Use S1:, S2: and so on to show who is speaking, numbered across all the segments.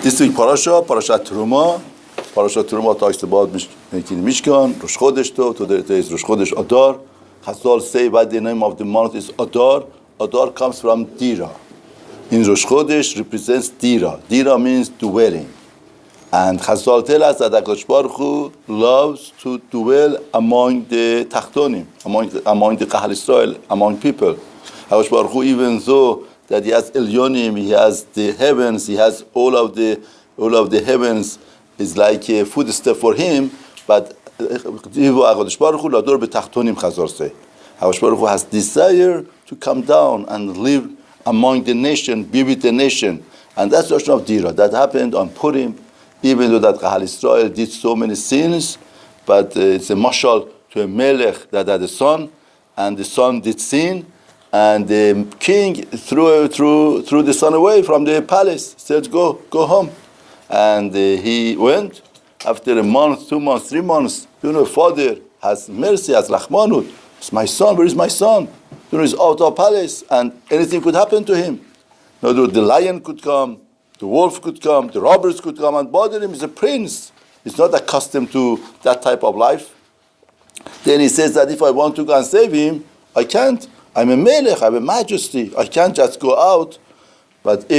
S1: This week Parashat Terumah. Parashat Terumah talks about making Mishkan, Rosh Chodesh Tov. Today is Rosh Chodesh Adar. Chazal say why the name of the month is Adar. Adar comes from Dira. In Rosh Chodesh represents Dira. Dira means dwelling. And Chazal tell us that HaKadosh Baruch Hu loves to dwell among the Tachtonim, among the Kahal Israel, among people. HaKadosh Baruch Hu, even though that he has Elyonim, he has the heavens, he has all of the heavens is like a footstep for him, but HaKadosh Baruch Hu lador b'tachtonim, Chazal say. HaKadosh Baruch Hu has desire to come down and live among the nation, be with the nation. And that's the notion of Dira. That happened on Purim, even though that Kahal Israel did so many sins, but it's a mashal to a melech that had a son, and the son did sin, and the king threw the son away from the palace, said, go home. And he went. After a month, 2 months, 3 months, father has mercy, has rachmanut. It's my son, where is my son? He's out of palace, and anything could happen to him. The lion could come, the wolf could come, the robbers could come and bother him. He's a prince. He's not accustomed to that type of life. Then he says that if I want to go and save him, I can't. I'm a melech, I have a majesty. I can't just go out. But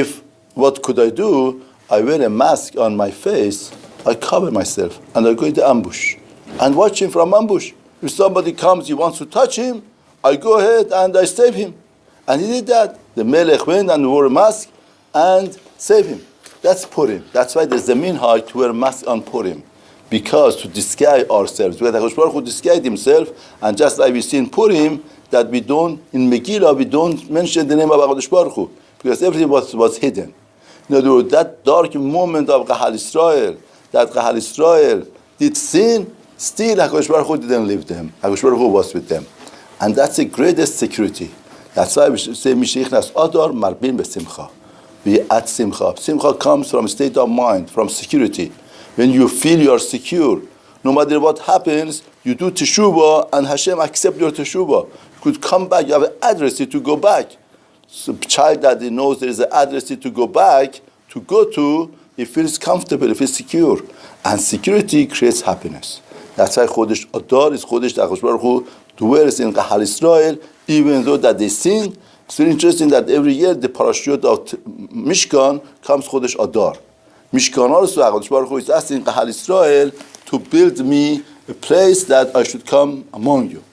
S1: what could I do? I wear a mask on my face, I cover myself, and I go into ambush. And watch him from ambush. If somebody comes, he wants to touch him, I go ahead and I save him. And he did that. The melech went and wore a mask and saved him. That's Purim. That's why there's a minhag to wear a mask on Purim. Because to disguise ourselves. Because HaKadosh Baruch Hu disguised himself, and just like we see in Purim, that we don't, in Megillah, we don't mention the name of HaKadosh Baruch Hu, because everything was hidden. In other words, that dark moment of Kahal Israel, that Kahal Israel did sin, still HaKadosh Baruch Hu didn't leave them. HaKadosh Baruch Hu was with them. And that's the greatest security. That's why we should say, Mishichnas Adar Marbin Besimcha. We add Simcha. Simcha comes from a state of mind, from security. When you feel you are secure, no matter what happens, you do teshuvah, and Hashem accepts your teshuvah. You could come back, you have an address to go back. So child that he knows there is an address to go back, to go to, he feels comfortable, he feels secure. And security creates happiness. That's why Chodesh Adar is Chodesh that HaKadosh Baruch Hu dwells in Kahal Israel, even though that they sin. It's very interesting that every year the parashut of Mishkan comes Chodesh Adar. Mishkan also, HaKadosh Baruch Hu is asking Kahal Israel to build me a place that I should come among you.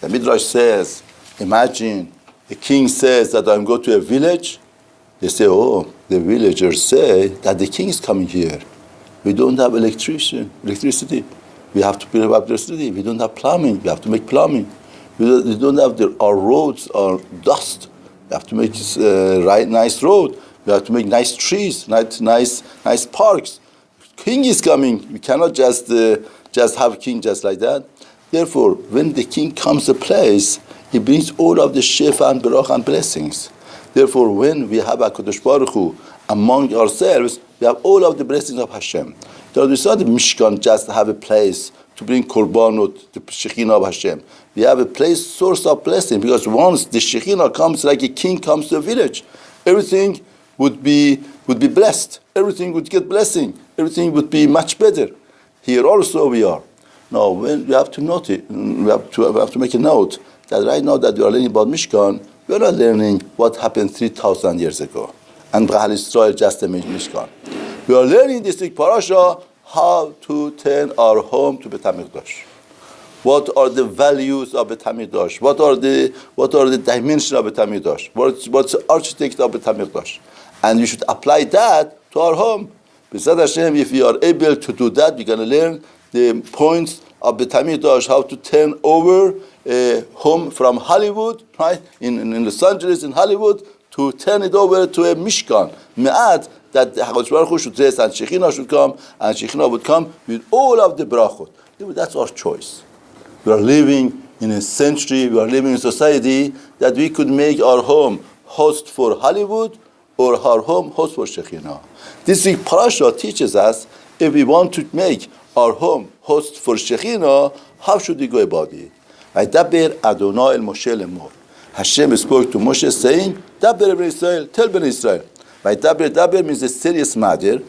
S1: The Midrash says, imagine a king says that I'm going to a village. They say, the villagers say that the king is coming here. We don't have electricity. We have to build up electricity. We don't have plumbing. We have to make plumbing. We don't have our roads are dust. We have to make nice road. We have to make nice trees, nice parks. King is coming. We cannot just have king just like that. Therefore, when the king comes to a place, he brings all of the shefa and baruch and blessings. Therefore, when we have HaKadosh Baruch Hu among ourselves, we have all of the blessings of Hashem. So it's not the Mishkan just have a place to bring korbanot, the Shekhinah of Hashem. We have a place, source of blessing, because once the Shekhinah comes, like a king comes to a village, everything would be blessed. Everything would get blessing. Everything would be much better. Here also we are. Now, when we have to note it, we have to make a note that right now that we are learning about Mishkan, we are not learning what happened 3,000 years ago. And Kahal Israel just made Mishkan. We are learning this week parasha how to turn our home to Bet HaMikdash. What are the values of Bet HaMikdash? What are the dimensions of Bet HaMikdash? What's the architect of Bet HaMikdash? And we should apply that to our home. B'ezrat Hashem, if we are able to do that, we're going to learn the points of Bet HaMikdash, how to turn over a home from Hollywood, right, in Los Angeles, in Hollywood, to turn it over to a Mishkan, Me'at, that the HaKadosh Baruch Hu should rest, and Shekhinah should come, and Shekhinah would come with all of the brachot. That's our choice. We are living in a century, we are living in a society that we could make our home host for Hollywood, or our home host for Shekhinah. This week parasha teaches us, if we want to make our home host for Shekhinah, how should we go about it? Vaydaber Adonai el Moshe lemor. Hashem spoke to Moshe saying, Daber ben Israel, tell ben Israel. Vaydaber means a serious matter.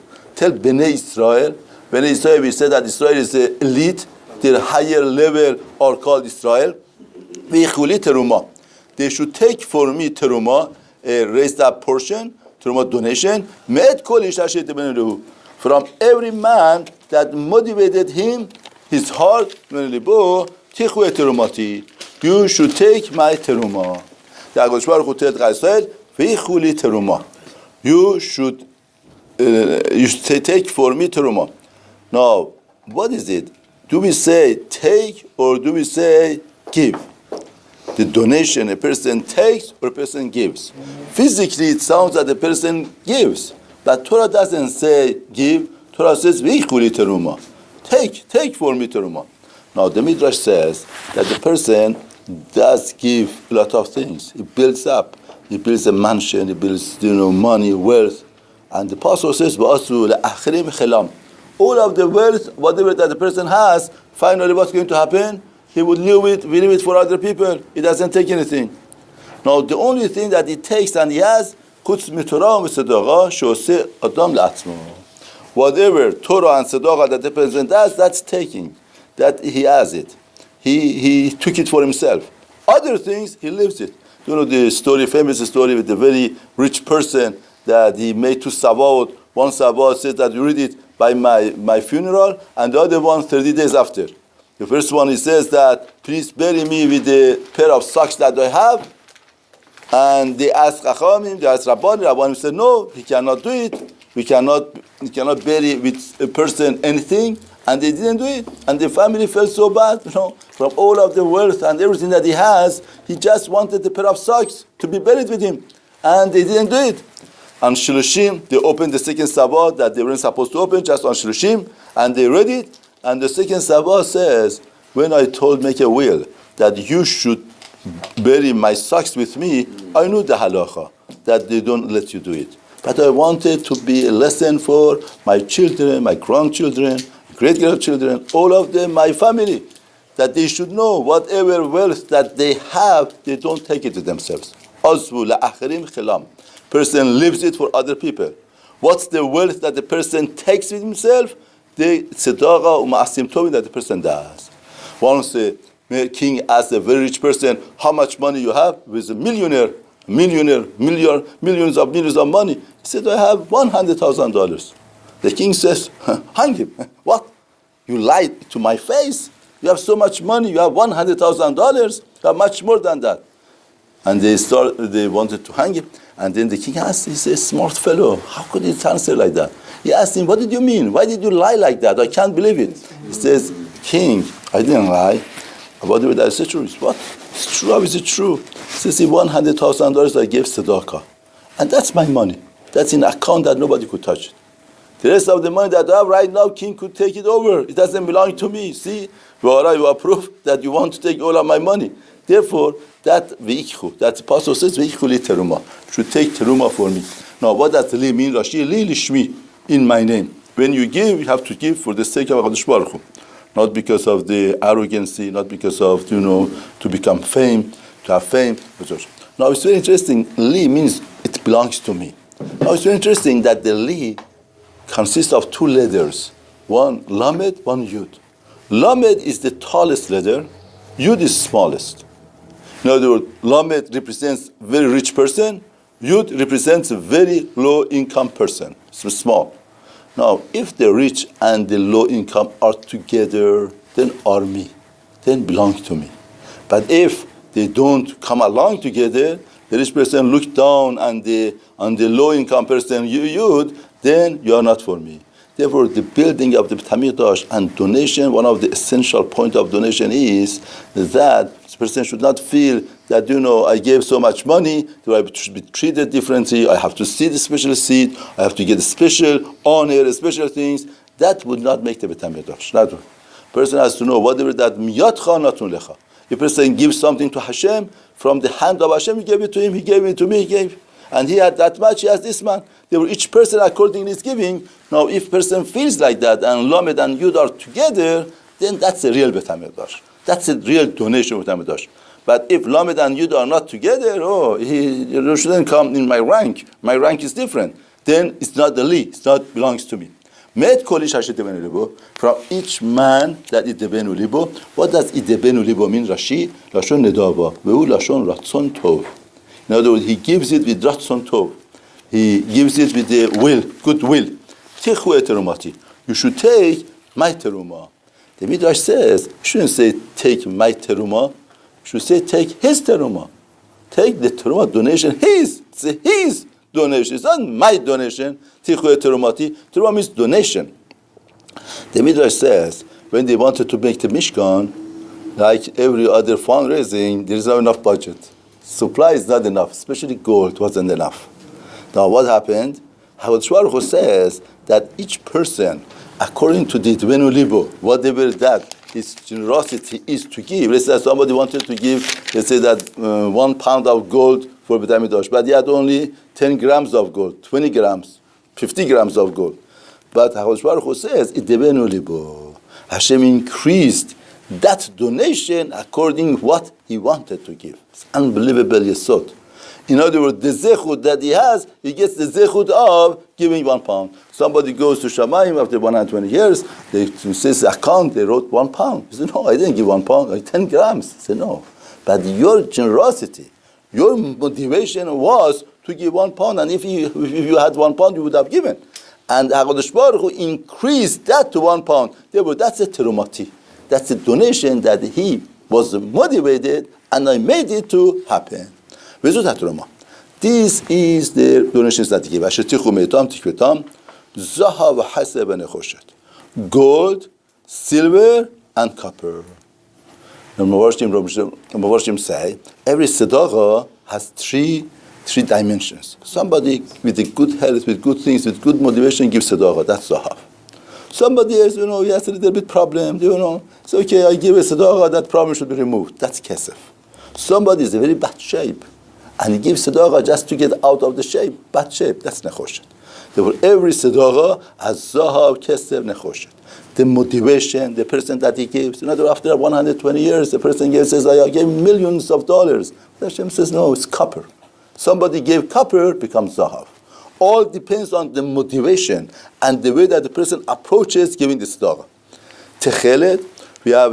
S1: tell Bnei Israel, we say that Israel is the elite, their higher level are called Israel. V'yichuli terumah. They should take for me terumah, raise that portion, terumah donation, me'et kol ish asher tibnei lehu. From every man that motivated him, his heart, you should take my terumah. The HaKadosh Baruch Hu tells Israel, v'yichuli terumah. You should take for me terumah. Now, what is it? Do we say take or do we say give? The donation a person takes or a person gives. Physically, it sounds that the person gives. But Torah doesn't say give. Torah says, v'yichuli terumah. Take for me terumah. Now, the Midrash says that the person does give a lot of things. He builds up. He builds a mansion. He builds, money, wealth. And the Pastor says, v'asu la'achirim chelam. All of the wealth, whatever that the person has, finally what's going to happen? He would leave it for other people. He doesn't take anything. Now, the only thing that he takes and he has, whatever Torah and Tzedakah that the person does, that's taking. That he has it. He took it for himself. Other things, he lives it. The story, famous story with the very rich person that he made two savot. One savot says that you read it by my funeral, and the other one 30 days after. The first one, he says that, please bury me with the pair of socks that I have. And they asked Chachamim, they asked Rabbanim said, no, he cannot do it. He cannot bury with a person anything. And they didn't do it. And the family felt so bad, from all of the wealth and everything that he has, he just wanted a pair of socks to be buried with him. And they didn't do it. On Shloshim, they opened the second Sabbath that they weren't supposed to open, just on Shloshim, and they read it. And the second Sabbath says, when I make a will that you should bury my socks with me, I knew the halacha, that they don't let you do it. But I wanted to be a lesson for my children, my grandchildren, great-grandchildren, all of them, my family, that they should know whatever wealth that they have, they don't take it to themselves. Azvu la'achirim chelam. Person lives it for other people. What's the wealth that the person takes with himself? The tzedakah u'ma'asim tovim that the person does. Once a king asked a very rich person, how much money you have? With a millions of money. He said, I have $100,000. The king says, hang him. What? You lied to my face? You have so much money. You have $100,000. You have much more than that. And they wanted to hang him. And then the king asked, he's a smart fellow. How could he answer like that? He asked him, what did you mean? Why did you lie like that? I can't believe it. He says, King, I didn't lie. Whatever that is true. What? It's true. How is it true? He says, $100,000 I gave tzedakah. And that's my money. That's in an account that nobody could touch it. The rest of the money that I have right now, king could take it over. It doesn't belong to me. See, you are proof that you want to take all of my money. Therefore, that the apostle says, v'yichuli terumah, should take terumah for me. Now, what does li mean? Rashi, li lishmi, in my name. When you give, you have to give for the sake of HaKadosh Baruch Hu. Not because of the arrogancy, not because of, to become fame, to have fame. Now, it's very interesting. Li means it belongs to me. Now, it's very interesting that the li consists of two letters. One lamed, one yud. Lamed is the tallest letter. Yud is smallest. In other words, lamed represents a very rich person. Yud represents a very low-income person. So small. Now, if the rich and the low-income are together, then are me. Then belong to me. But if they don't come along together, the rich person looks down on the low-income person, Yud, then you are not for me. Therefore, the building of the Beit HaMikdash and donation, one of the essential points of donation is that this person should not feel that, I gave so much money, that I should be treated differently, I have to sit a special seat, I have to get a special honor, special things. That would not make the Beit HaMikdash. Not. Person has to know whatever that miyatcha natun lecha. If a person gives something to Hashem, from the hand of Hashem, he gave it to him, he gave it to me, he gave. And he had that much, he has this man. Therefore, each person according to his giving. Now, if person feels like that, and Lamed and Yud are together, then that's a real Beit HaMikdash. That's a real donation of Beit HaMikdash. But if Lamed and Yud are not together, he shouldn't come in my rank. My rank is different. Then it's not the li, it belongs to me. Met kolish hashidebenu libo. From each man that idebenu libo. What does idebenu libo mean? Rashi, lashon nedava, ve'u lashon ratzon tov. In other words, he gives it with ratzon tov. He gives it with the will, good will. Tichu terumati. You should take my terumah. The Midrash says, you shouldn't say take my terumah. You should say take his terumah. Take the terumah donation, his. It's his donation. It's not my donation. Tichu terumati. Terumah means donation. The Midrash says, when they wanted to make the Mishkan, like every other fundraising, there is not enough budget. Supply is not enough, especially gold wasn't enough. Now what happened? Hakadosh Baruch Hu says that each person, according to the Dvenu Libo, whatever that his generosity is to give. Let's say somebody wanted to give, let's say that 1 pound of gold for Beit HaMikdash, but he had only 10 grams of gold, 20 grams, 50 grams of gold. But Hakadosh Baruch Hu says, Dvenu Libo. Hashem increased that donation according to what he wanted to give. It's unbelievable yesod. In other words, the zechut that he has, he gets the zechut of giving 1 pound. Somebody goes to Shamayim after 120 years, they says account, they wrote 1 pound. He said, no, I didn't give 1 pound, like 10 grams. He said, no. But your generosity, your motivation was to give 1 pound, and if you had 1 pound, you would have given. And HaKadosh Baruch Hu increased that to 1 pound. Therefore, that's a terumati. That's a donation that he was motivated, and I made it to happen. This is the donations that he gave. Gold, silver, and copper. Mavarshim say every tzedakah has three dimensions. Somebody with a good health, with good things, with good motivation gives tzedakah. That's zahav. Somebody else, he has a little bit problem. It's okay. I give a tzedakah. That problem should be removed. That's kesef. Somebody is in very bad shape, and he gives tzedakah just to get out of the shape, bad shape. That's nechoshet. Therefore, every tzedakah has zahav, kesef, nechoshet. The motivation, the person that he gives. After 120 years, the person says, I gave millions of dollars. Hashem says, no, it's copper. Somebody gave copper, becomes zahav. All depends on the motivation and the way that the person approaches giving the tzedakah. Techelet, we have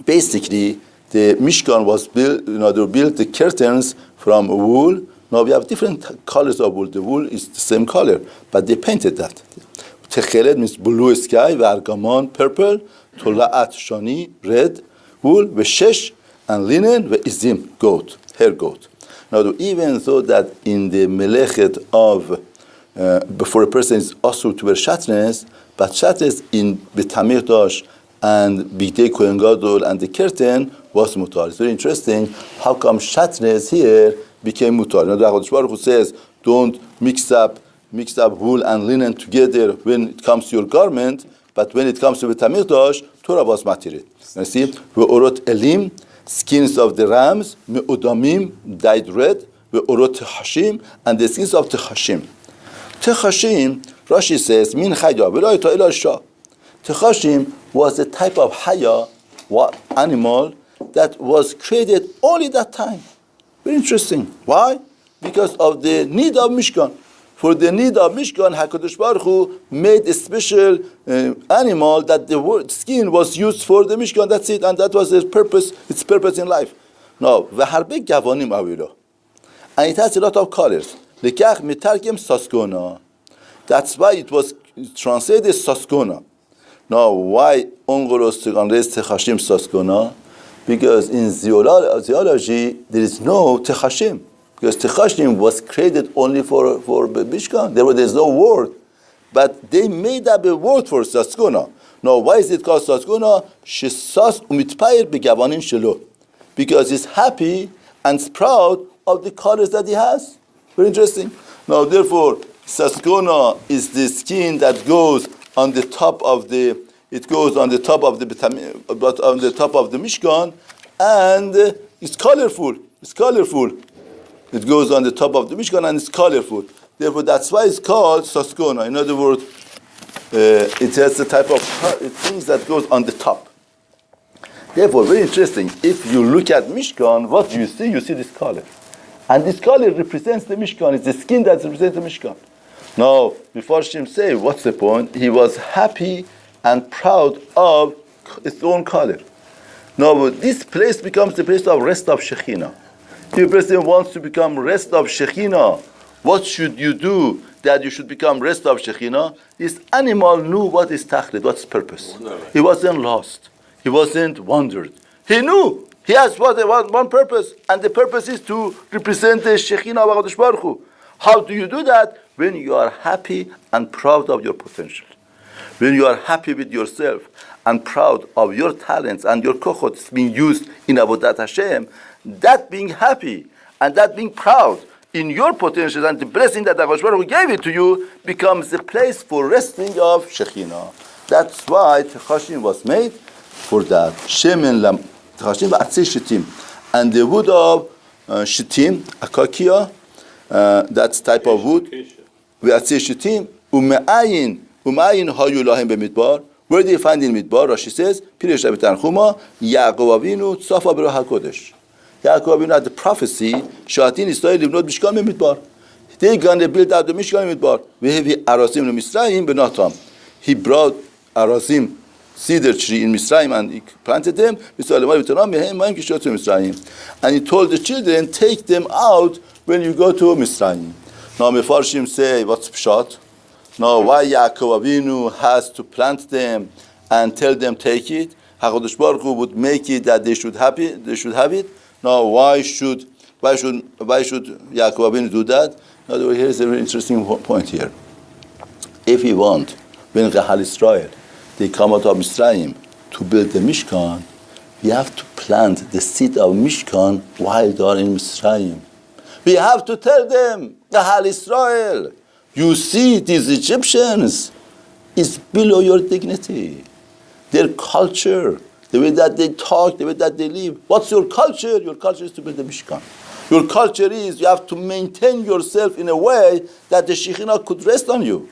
S1: basically the Mishkan was built, they built the curtains from wool. Now we have different colors of wool. The wool is the same color, but they painted that. Techelet means blue sky, Vargamon, purple, Tola'at Shani, red, wool, Veshesh, and linen, Ve'izim, goat, hair goat. Now, even though that in the melechet of, before a person is also to wear shatnez, but shatnez in Beit HaMikdash and Bigdei Kohen Gadol and the curtain was mutar. It's very interesting how come shatnez here became mutar. Now, the HaKadosh Baruch Hu says, don't mix up wool and linen together when it comes to your garment, but when it comes to Beit HaMikdash, Torah was matirit. You see, ve'orot elim, skins of the rams, me'udamim, dyed red, ve'orot techashim, and the skins of techashim. Techashim, Rashi says, min chaya, ve'lo yito ela shah. Techashim was a type of haya, animal, that was created only that time. Very interesting. Why? Because of the need of Mishkan. For the need of Mishkan, HaKadosh Baruch Hu made a special animal that the skin was used for the Mishkan. That's it, and that was its purpose in life. Now, v'harbe gavonim avilo, and it has a lot of colors. Lekach mitargem saskona. That's why it was translated saskona. Now, why ongolos translates techashim saskona? Because in zoology there is no techashim. Because techashim was created only for Mishkan. There's no word. But they made up a word for saskona. Now, why is it called saskona? Shesas umitpair begavanin shelo. Because he's happy and proud of the colors that he has. Very interesting. Now, therefore, saskona is the skin that goes on the top of the. It goes on the top of the Mishkan, and it's colorful. It's colorful. It goes on the top of the Mishkan and it's colorful. Therefore, that's why it's called saskona. In other words, it has the type of things that goes on the top. Therefore, very interesting. If you look at Mishkan, what do you see? You see this color. And this color represents the Mishkan. It's the skin that represents the Mishkan. Now, before Shem say, what's the point? He was happy and proud of his own color. Now, this place becomes the place of rest of Shekhinah. If a person wants to become rest of Shekhinah, what should you do that you should become rest of Shekhinah? This animal knew what is tachlit, what's purpose. He wasn't lost. He wasn't wandered. He knew. He has one purpose, and the purpose is to represent the Shekhinah of HaKadosh Baruch Hu. How do you do that? When you are happy and proud of your potential. When you are happy with yourself and proud of your talents and your kochot being used in Avodat Hashem, that being happy and that being proud in your potential and the blessing that HaKadosh Baruch Hu gave it to you becomes the place for resting of Shekhinah. That's why Techashim was made for that. Shemen lam Techashim v'atzei shitim. And the wood of shitim, akakia, that's type of wood. V'atzei shitim u'me'ayin hayu lahem b'midbar. Where do you find in Midbar? Rashi says, Piresh Terumah, Yaakov Avinu tzafa b'ruach hakodesh. Yaakov Avinu had the prophecy, Shatin Yisrael livnot mishkan b'midbar. They're going to build out the mishkan b'midbar. V'hevi arazim l'Misraim b'natam. He brought arazim, cedar tree in Misraim, and he planted them. And he told the children, take them out when you go to Misraim. Now Mefarshim say, what's pshat? Now, why Yaakov Avinu has to plant them and tell them take it? HaKadosh Baruch Hu would make it that they should have it. Now, why should Yaakov Avinu do that? Now, here's a very interesting point here. If you want, when Gahal Israel, they come out of Mitzrayim to build the Mishkan, we have to plant the seed of Mishkan while they are in Mitzrayim. We have to tell them, Gahal Israel, you see, these Egyptians is below your dignity. Their culture, the way that they talk, the way that they live. What's your culture? Your culture is to build the Mishkan. Your culture is you have to maintain yourself in a way that the Shekhinah could rest on you.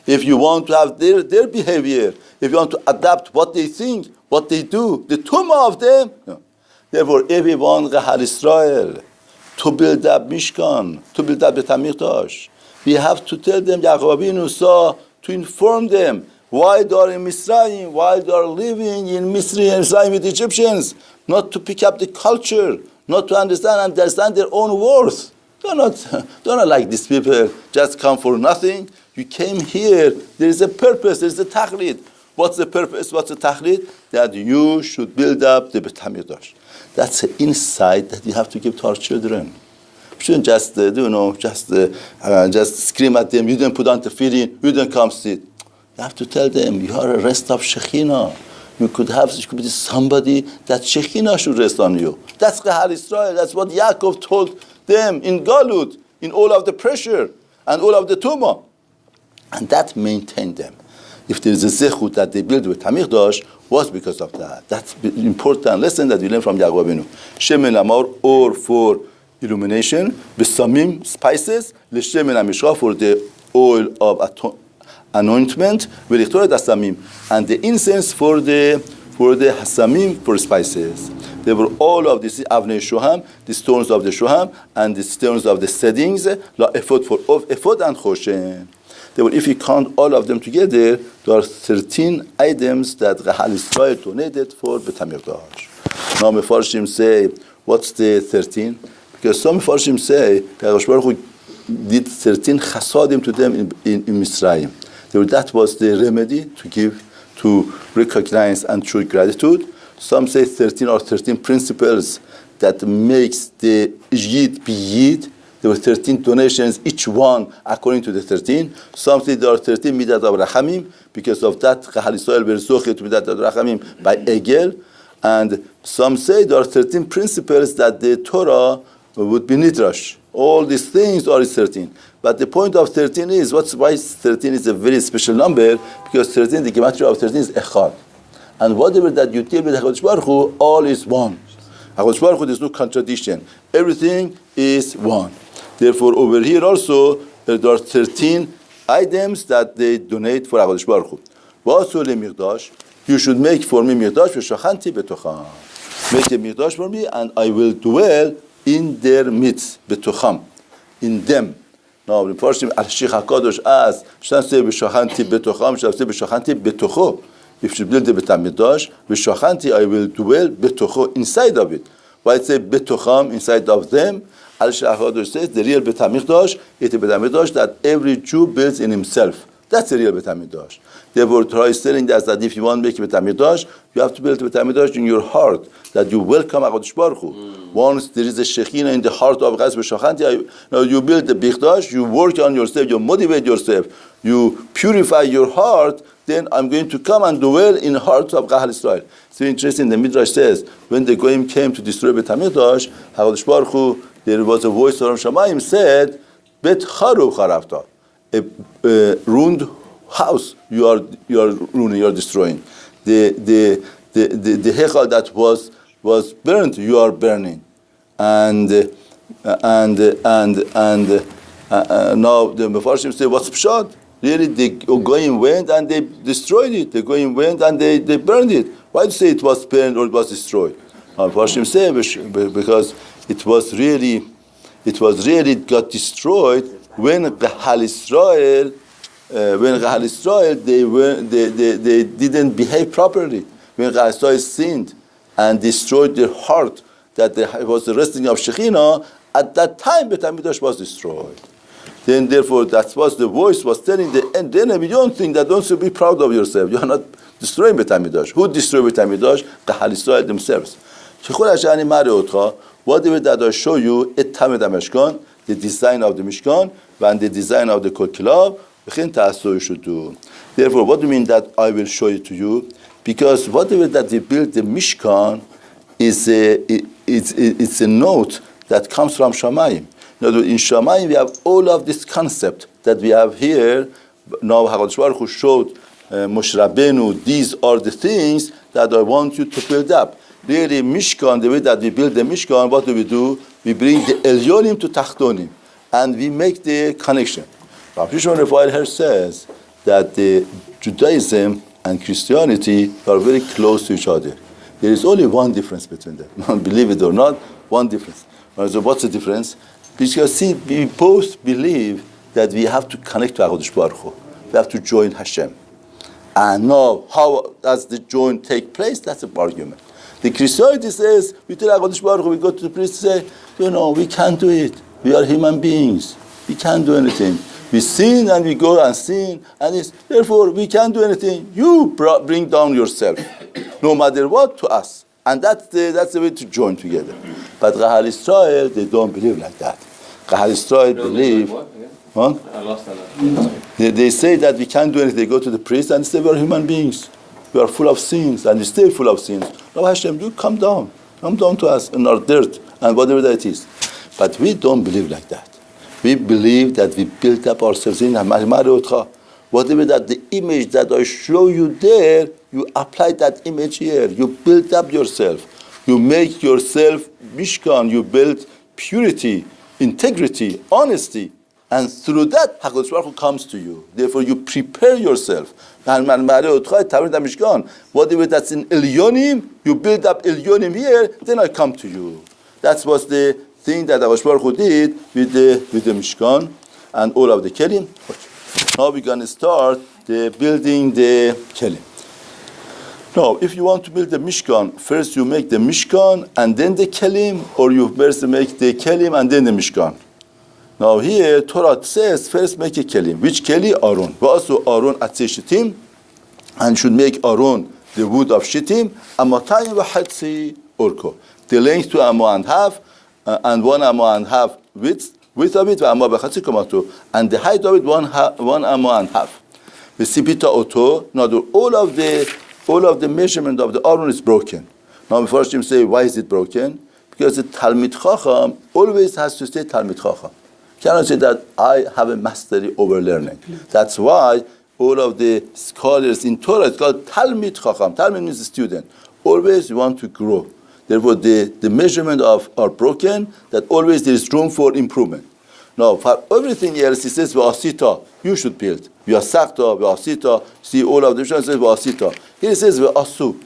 S1: If you want to have their behavior, if you want to adapt what they think, what they do, the Terumah of them. No. Therefore, everyone, Gahal Israel, to build up Mishkan, to build up the Tamikdash, we have to tell them, Yaakov Avinu saw, to inform them why they are in Misraim, why they are living in Misraim with Egyptians, not to pick up the culture, not to understand their own worth. They're not like these people, just come for nothing. You came here, there is a purpose, there is a tachlit. What's the purpose, what's the tachlit? That you should build up the Bet HaMikdash. That's an insight that you have to give to our children. You shouldn't just, just scream at them, you didn't put on tefillin, you didn't come sit. You have to tell them, you are a rest of Shekhinah. You could be somebody that Shekhinah should rest on you. That's Gahal Israel. That's what Yaakov told them in Galut, in all of the pressure and all of the Terumah. And that maintained them. If there is a zechut that they build with Hamikdash, was because of that. That's an important lesson that we learn from Yaakov Avinu. Shemen Amor, or for illumination, Besamim, spices, Leshemen Amishah, for the oil of anointment, V'lichtoret Hasamim, and the incense for the Hasamim, for spices. They were all of these Avnei Shoham, the stones of the Shoham, and the stones of the settings, La Ephod for Ephod and Choshen. They were, if you count all of them together, there are 13 items that Gahal Israel donated for Bet HaMikdash. Now Mefarshim say, what's the 13? Because some Mefarshim say that HaKadosh Baruch Hu did 13 chasadim to them in Mitzrayim. That was the remedy to give, to recognize and show gratitude. Some say 13 or 13 principles that makes the Yid be Yid. There were 13 donations, each one according to the 13. Some say there are 13 midat of rachamim, because of that Gahal Yisrael were zochet to midat of rachamim by Egel. And some say there are 13 principles that the Torah would be nidrash. All these things are 13. But the point of 13 is, why 13 is a very special number, because 13, the gematria of 13 is echad. And whatever that you deal with HaKadosh Baruch Hu, all is one. HaKadosh Baruch Hu, there's no contradiction. Everything is one. Therefore, over here also, there are 13 items that they donate for HaKadosh Baruch Hu. V'asu le'mikdash, you should make for me mikdash v'shachanti betocham. Make a mikdash for me, and I will dwell in their midst, betocham, in them. Now, the Persian Al-Shikha Kadosh as Shanse B'Shachanti Betocham, Shanse B'Shachanti Betocho. If you build the Bet HaMikdash, B'Shachanti, I will dwell Betocho, inside of it. Why it say Betocham, inside of them? Al-Shikha Kadosh says the real Bet HaMikdash is the Bet HaMikdash that every Jew builds in himself. That's the real Bet HaMikdash. Therefore, Torah is telling us that if you want to make a Bet HaMikdash, you have to build a Bet HaMikdash in your heart, that you welcome HaKadosh Baruch Hu. Once there is a Shekhinah in the heart of Chaz B'Shachanti, now you build the Bikdash, you work on yourself, you motivate yourself, you purify your heart, then I'm going to come and dwell in the heart of Kahal Israel. It's very interesting, the Midrash says, when the Goyim came to destroy Bet HaMikdash, HaKadosh Baruch Hu, there was a voice from Shamayim said, Bet Charu Charafta, a ruined house you are ruining, you are destroying. The Hechal that was burned, you are burning, and now the Mefarshim say, what's Pshat? Really, the Goyim went and they destroyed it. The Goyim went and they burned it. Why do you say it was burned or it was destroyed? Now Mefarshim say because it was really got destroyed when Kahal Israel. When Kahal Israel they didn't behave properly. When Kahal Israel sinned and destroyed their heart, that it was the resting of Shekhinah, at that time Bet HaMikdash was destroyed. Then therefore that was the voice was telling the end. Then you don't think that, don't you be proud of yourself. You are not destroying Bet HaMikdash. Who destroyed Bet HaMikdash? Kahal Israel themselves. Whatever that I show you, the design of the Mishkan and the design of the Kol Kilav, you should do. Therefore, what do you mean that I will show it to you? Because whatever that we built the Mishkan it's a note that comes from Shamayim. In Shamayim we have all of this concept that we have here. Now HaKadosh Baruch Hu showed Moshe Rabbeinu, these are the things that I want you to build up. Really, Mishkan, the way that we build the Mishkan, what do? We bring the Elyonim to Tachtonim, and we make the connection. Rabbi Shimon Raphael here says that the Judaism and Christianity are very close to each other. There is only one difference between them. Believe it or not, one difference. So what's the difference? Because see, we both believe that we have to connect to HaKadosh Baruch Hu. We have to join Hashem. And now, how does the join take place? That's an argument. The Christianity says, we tell HaKadosh Baruch Hu, we go to the priest and say, we can't do it. We are human beings. We can't do anything. We sin and we go and sin, and therefore we can't do anything. You bring down yourself, no matter what, to us. And that's the way to join together. But Kahal Israel, they don't believe like that. Kahal Israel believe. What? They say that we can't do anything. They go to the priest and say we are human beings. We are full of sins, and we stay full of sins. No, Hashem, you come down to us in our dirt and whatever that is. But we don't believe like that. We believe that we built up ourselves in whatever that the image that I show you there, you apply that image here. You build up yourself. You make yourself Mishkan. You build purity, integrity, honesty. And through that, HaKadosh Baruch Hu comes to you. Therefore, you prepare yourself. Whatever that's in Elyonim, you build up Elyonim here, then I come to you. That was the thing that HaKadosh Baruch Hu did with the Mishkan and all of the Kelim. Okay. Now we're going to start building the Kelim. Now, if you want to build the Mishkan, first you make the Mishkan and then the Kelim, or you first make the Kelim and then the Mishkan. Now here, Torah says, first make a Kelim. Which Kelim? Aaron. Also Aaron atzei Shittim, and should make Aaron the wood of Shittim, amatayim v'chatzi orko. The length 2 amah and half, and 1 amah and half width of it, and the height of it 1 amah and half. The sipita oto. Now all of the measurement of the Aaron is broken. Now before Hashem say, why is it broken? Because the Talmid Chacham always has to say Talmid Chacham. Cannot say that I have a mastery over learning. That's why all of the scholars in Torah is called Talmid Chacham. Talmid means student. Always you want to grow. Therefore, the measurement are broken, that always there is room for improvement. Now, for everything else, he says, V'asita, you should build. V'asakta, V'asita, see all of the Mishnah says, V'asita. Here it says, V'asu.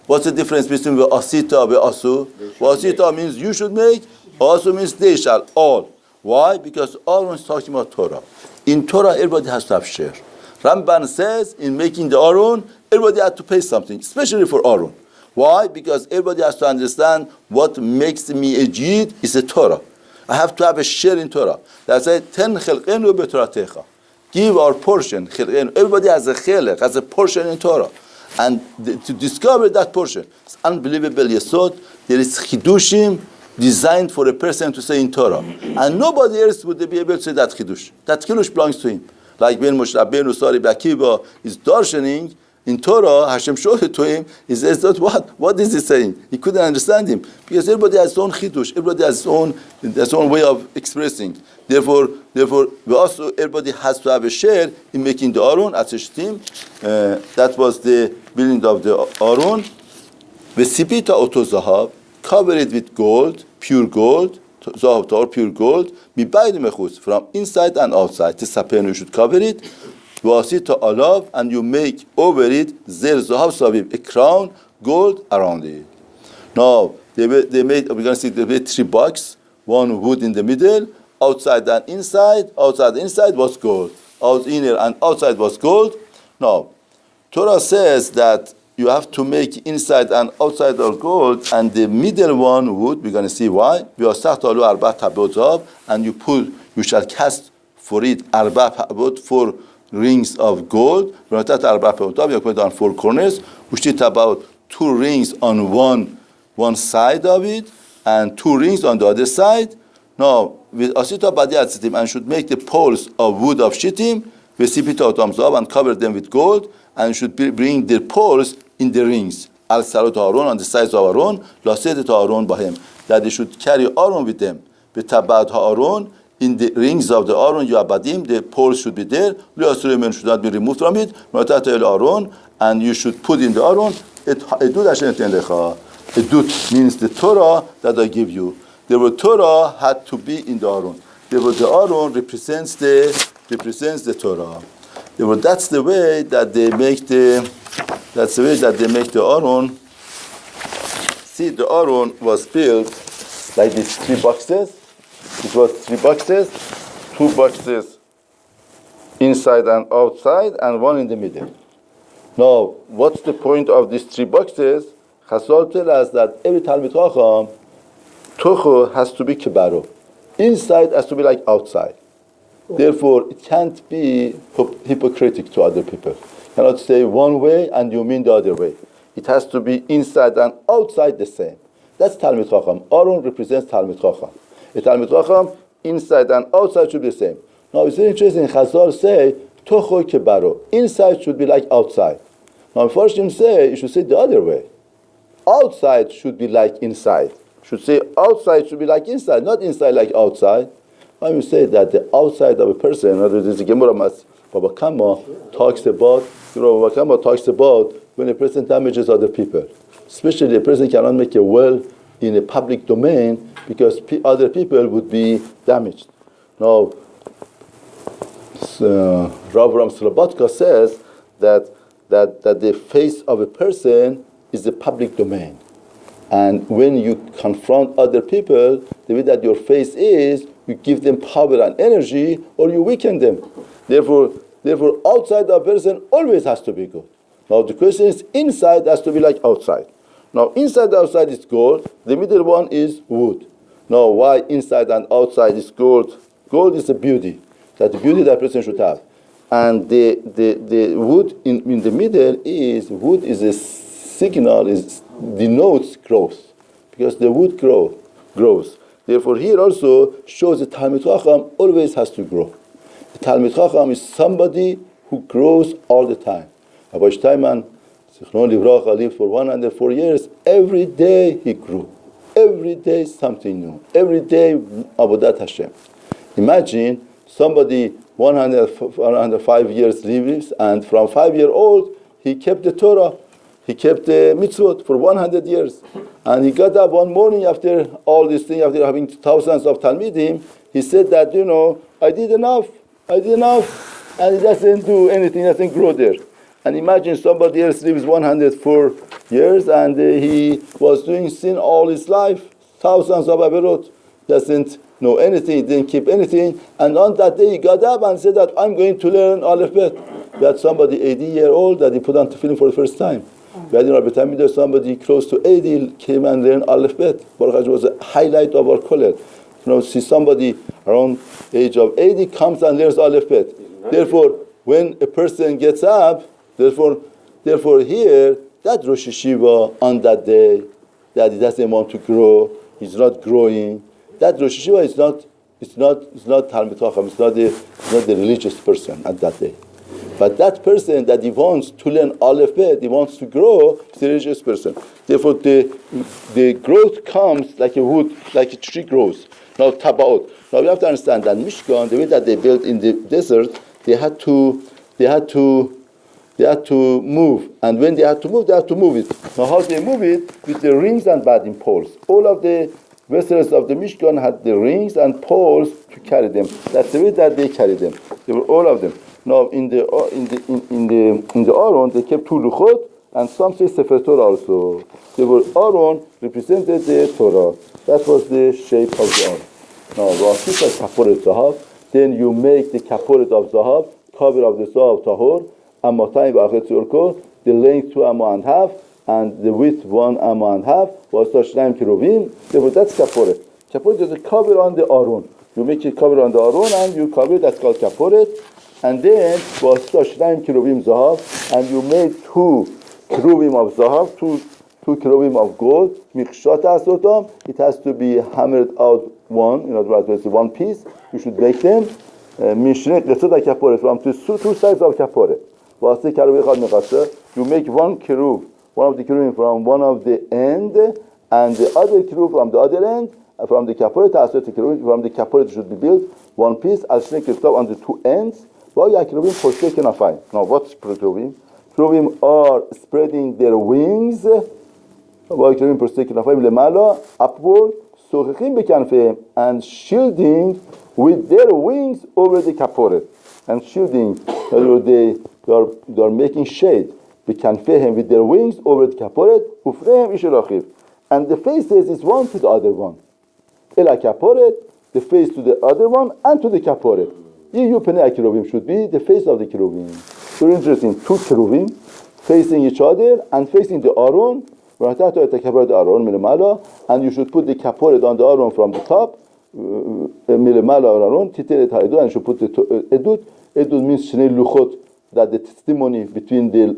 S1: What's the difference between V'asita and V'asu? V'asita means you should make, V'asu means they shall, all. Why? Because Aaron is talking about Torah. In Torah, everybody has to have share. Ramban says, in making the Aaron, everybody had to pay something, especially for Aaron. Why? Because everybody has to understand what makes me a Jid is a Torah. I have to have a share in Torah. That's why, ten chelqenu b'toratecha. Give our portion. Everybody has a chelek, has a portion in Torah. And to discover that portion, it's unbelievable yesod. There is chidushim designed for a person to say in Torah. And nobody else would be able to say that chidush. That chidush belongs to him. Like when Moshe Rabbeinu Sari Bakiba is darshaning in Torah, Hashem showed it to him. He says, what is he saying? He couldn't understand him. Because everybody has his own chidush. Everybody has his own way of expressing. Therefore, we also, everybody has to have a share in making the Aron, Atzeshtim. That was the building of the Aron. Vesipita oto zahav, cover it with gold, pure gold, zahav tar, pure gold, mibayid mechutz, from inside and outside. Tisapenu, you should cover it. Vasita alav, and you make over it zer zahav savib, a crown, gold around it. Now, they made, we're going to see, they made 3 boxes, one wood in the middle, outside and inside. Outside and inside was gold. Inner and outside was gold. Now, Torah says that you have to make inside and outside of gold, and the middle one wood, we're going to see why. And you shall cast for it 4 rings of gold. You put on 4 corners, which is about 2 rings on one side of it, and 2 rings on the other side. Now, with asita badiat shittim, and should make the poles of wood of shittim, vesipita otam zahav, and cover them with gold, and should bring the poles in the rings. Al sarot Aaron, on the sides of Aaron, lasedet Aaron bahem, that they should carry Aaron with them. Betabad Aaron, in the rings of the Aaron, Yuabadim, the poles should be there. Liasuremen should not be removed from it. Matat el Aaron, and you should put in the Aaron. Edut Hashem tenlecha. Edut means the Torah that I give you. The Torah had to be in the Aaron. The Aaron represents the Torah. That's the way that they make the Aaron. See, the Aaron was built like these 3 boxes. It was 3 boxes, 2 boxes inside and outside, and 1 in the middle. Now, what's the point of these 3 boxes? Chazal tells us that every Talmid Chacham, Tocho has to be kibaro. Inside has to be like outside. Therefore, it can't be hypocritical to other people. You cannot say one way and you mean the other way. It has to be inside and outside the same. That's Talmid Chacham. Aaron represents Talmid Chacham. A Talmid Chacham, inside and outside should be the same. Now, it's very interesting. Chazal say, Tocho kibaro. Inside should be like outside. Now, unfortunately, you should say the other way. Outside should be like inside. Should say outside should be like inside, not inside like outside. I will say that the outside of a person, the Gemara Baba Kama talks about when a person damages other people. Especially a person cannot make a well in a public domain because other people would be damaged. Now, Avraham Slobodka says that the face of a person is the public domain. And when you confront other people, the way that your face is, you give them power and energy, or you weaken them. Therefore, outside of a person always has to be good. Now, the question is, inside has to be like outside. Now, inside and outside is gold. The middle one is wood. Now, why inside and outside is gold? Gold is a beauty, that the beauty that a person should have. And the wood in the middle is a signal, denotes growth, because the wood grows. Therefore, here also shows that Talmid Chacham always has to grow. The Talmid Chacham is somebody who grows all the time. Rabbi Steinman, Zichron Livracha, lived for 104 years. Every day he grew. Every day something new. Every day Avodat Hashem. Imagine somebody 105 years lives, and from 5-year-old he kept the Torah. He kept the mitzvot for 100 years. And he got up one morning after all these things, after having thousands of Talmidim, he said that, I did enough. And he doesn't do anything, doesn't grow there. And imagine somebody else lives 104 years and he was doing sin all his life, thousands of averot, doesn't know anything, he didn't keep anything. And on that day he got up and said that I'm going to learn Aleph Bet. We had somebody 80-year-old that he put on tefillin for the first time. We had in our Betamidah somebody close to 80 came and learned Aleph Bet. Baruch Hashem was a highlight of our Kollel. See somebody around age of 80 comes and learns Aleph Bet. Therefore, when a person gets up, therefore here, that Rosh Hashiva on that day, that he doesn't want to grow, he's not growing. That Rosh Hashiva is not Talmid Chacham, it's not the religious person at that day. But that person that he wants to learn Aleph Bet, he wants to grow, is a religious person. Therefore, the growth comes like a wood, like a tree grows. Now, Tabaot. Now, we have to understand that Mishkan, the way that they built in the desert, they had to move. And when they had to move it. Now, how do they move it? With the rings and badim poles. All of the vessels of the Mishkan had the rings and poles to carry them. That's the way that they carried them. They were all of them. Now, in the Aron, they kept 2 luchot, and some say Sefer Torah also. They were Aron represented the Torah. That was the shape of the Aron. Now, Rashi says Kaporet Zahav. Then you make the Kaporet of Zahav, cover of the Zahav Tahor, and Matayim Ba'achet Urko, the length 2 amma and half, and the width 1 amma and half, was Tashnaim Kiruvim. Therefore, that's Kaporet. Kaporet is a cover on the Aron. You make a cover on the Aron, and you cover it, that's called Kaporet. And then was Tashnaim Kiruvim Zahav, and you made 2 Kiruvim of Zahav, 2 Kiruvim of gold. Mikshat Asotam, it has to be hammered out one, in other words, it's one piece. You should make them. Mishnet Lesota Kaporet, from 2 sides of Kaporet. You make one of the Kiruvim from one of the end, and the other Kiruv from the other end, from the Kaporet, from the Kaporet should be built one piece, Al Shnei Kiruvim on the 2 ends. Now, what's Kiruvim? Kiruvim are spreading their wings, upward, and shielding with their wings over the Kaporet. And shielding, they are making shade with their wings over the Kaporet. And the faces is one to the other one. Ela Kaporet, the face to the other one, and to the Kaporet. Kiruvim should be the face of the Kiruvim. Very interesting. 2 Kiruvim facing each other and facing the Aron. And you should put the Kaporet on the Aron from the top. And you should put the Edut. Edut means Shnei Luchot, that the testimony between the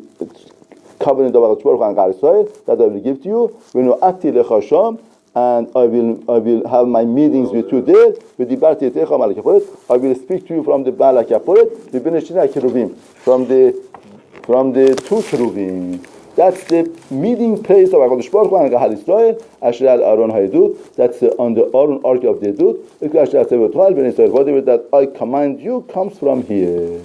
S1: covenant of HaKadosh Baruch Hu and Gar Yisrael that I will give to you. When you ati lechasham, and I will have my meetings with you there. I will speak to you from the Baal HaKaporet, from the 2 Kiruvim. That's the meeting place of HaKadosh Baruch Hu and Gar Yisrael. Asher al Aron HaEdut. That's on the Aron ark of the Edut. Whatever that I command you comes from here.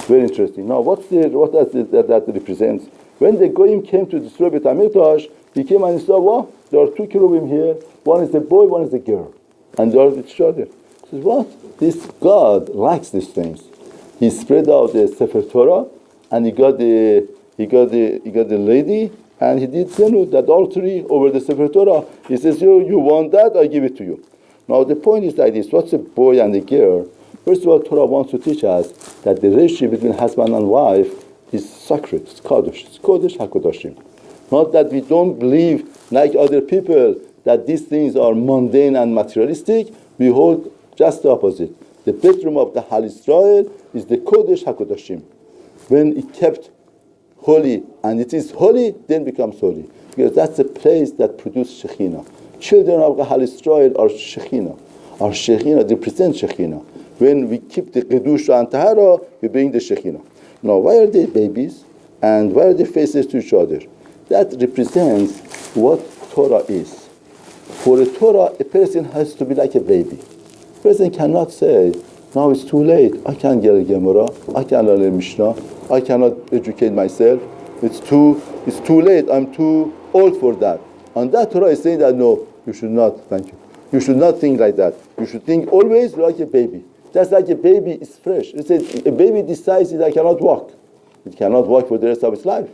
S1: Very interesting. Now, what does that represents? When the Goyim came to destroy Beit HaMikdash, he came and he saw, well, there are 2 Kiruvim here. One is the boy, one is the girl. And they are with each other. He says, what? This God likes these things. He spread out the Sefer Torah, and he got the lady, and he did zenut, adultery over the Sefer Torah. He says, you want that, I give it to you. Now the point is like this, what's a boy and a girl? First of all, Torah wants to teach us that the relationship between husband and wife is sacred, it's Kodesh HaKodashim. Not that we don't believe, like other people, that these things are mundane and materialistic. We hold just the opposite. The bedroom of the Hal Yisrael is the Kodesh HaKodashim. When it kept holy, and it is holy, then becomes holy. Because that's the place that produces Shekhinah. Children of the Hal Yisrael are Shekhinah. Our Shekhinah represents Shekhinah. When we keep the Kedusha and Tahara, we bring the Shekhinah. Now, why are they babies? And why are they faces to each other? That represents what Torah is. For a Torah, a person has to be like a baby. A person cannot say, now it's too late. I can't get a Gemara. I can't learn a Mishnah. I cannot educate myself. It's too late. I'm too old for that. And that Torah is saying that, no, you should not. Thank you. You should not think like that. You should think always like a baby. Just like a baby is fresh. It says a baby decides that I cannot walk. It cannot walk for the rest of its life.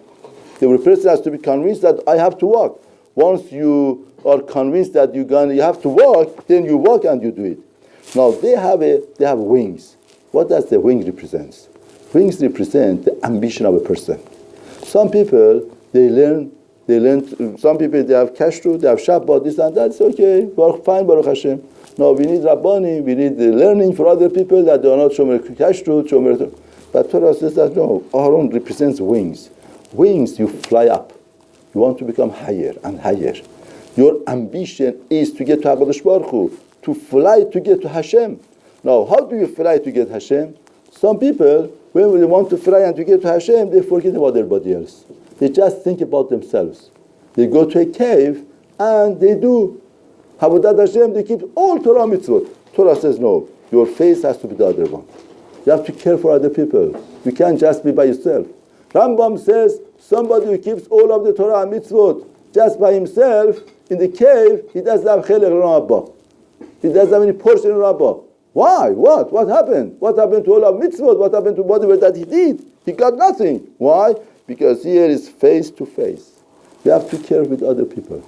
S1: The person has to be convinced that I have to walk. Once you are convinced that you have to walk, then you walk and you do it. Now they have wings. What does the wing represent? Wings represent the ambition of a person. Some people they learn. Some people they have kashrut, they have Shabbat, this and that. It's okay. Fine, Baruch Hashem. No, we need Rabbani. We need the learning for other people that they are not shomer kashrut, shomer. But Torah says that no. Aaron represents wings. Wings, you fly up. You want to become higher and higher. Your ambition is to get to HaKadosh Baruch Hu, to fly to get to Hashem. Now, how do you fly to get Hashem? Some people, when they want to fly and to get to Hashem, they forget about everybody else. They just think about themselves. They go to a cave and they do Avodat Hashem, they keep all Torah mitzvot. Torah says no, your face has to be the other one. You have to care for other people. You can't just be by yourself. Rambam says somebody who keeps all of the Torah and mitzvot just by himself in the cave, he doesn't have chelek Rabbah. He doesn't have any portion in Rabbah. Why? What? What happened? What happened to all of mitzvot? What happened to whatever that he did? He got nothing. Why? Because here is face to face. We have to care with other people.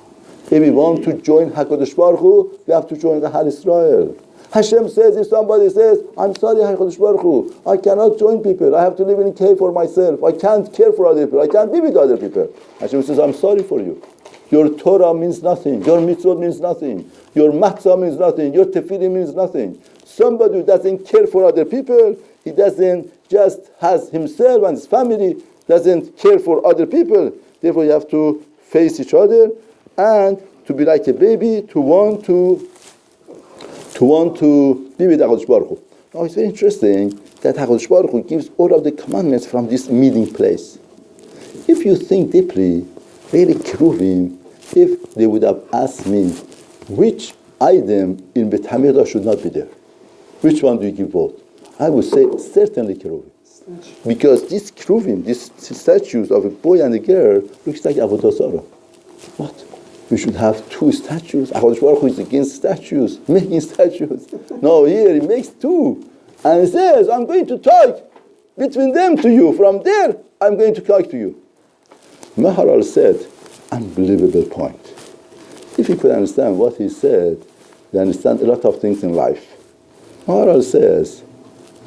S1: If we want to join HaKadosh Baruch Hu, we have to join the Har Israel. Hashem says, if somebody says, I'm sorry, HaKadosh Baruch Hu, I cannot join people. I have to live in a cave for myself. I can't care for other people. I can't be with other people. Hashem says, I'm sorry for you. Your Torah means nothing. Your mitzvot means nothing. Your matzah means nothing. Your tefillah means nothing. Somebody who doesn't care for other people, he doesn't just has himself and his family, doesn't care for other people. Therefore, you have to face each other and to be like a baby, to want to be with HaKadosh Baruch Hu. Now, it's very interesting that HaKadosh Baruch Hu gives all of the commandments from this meeting place. If you think deeply, really Keruvim, if they would have asked me which item in Bet HaMikdash should not be there, which one do you give vote? I would say certainly Keruvim. Because these Keruvim, these statues of a boy and a girl, looks like Avodah Zarah. What? We should have two statues. HaKadosh Baruch Hu is against statues, making statues. No, here he makes two. And he says, I'm going to talk between them to you. From there, I'm going to talk to you. Maharal said, unbelievable point. If you could understand what he said, you understand a lot of things in life. Maharal says,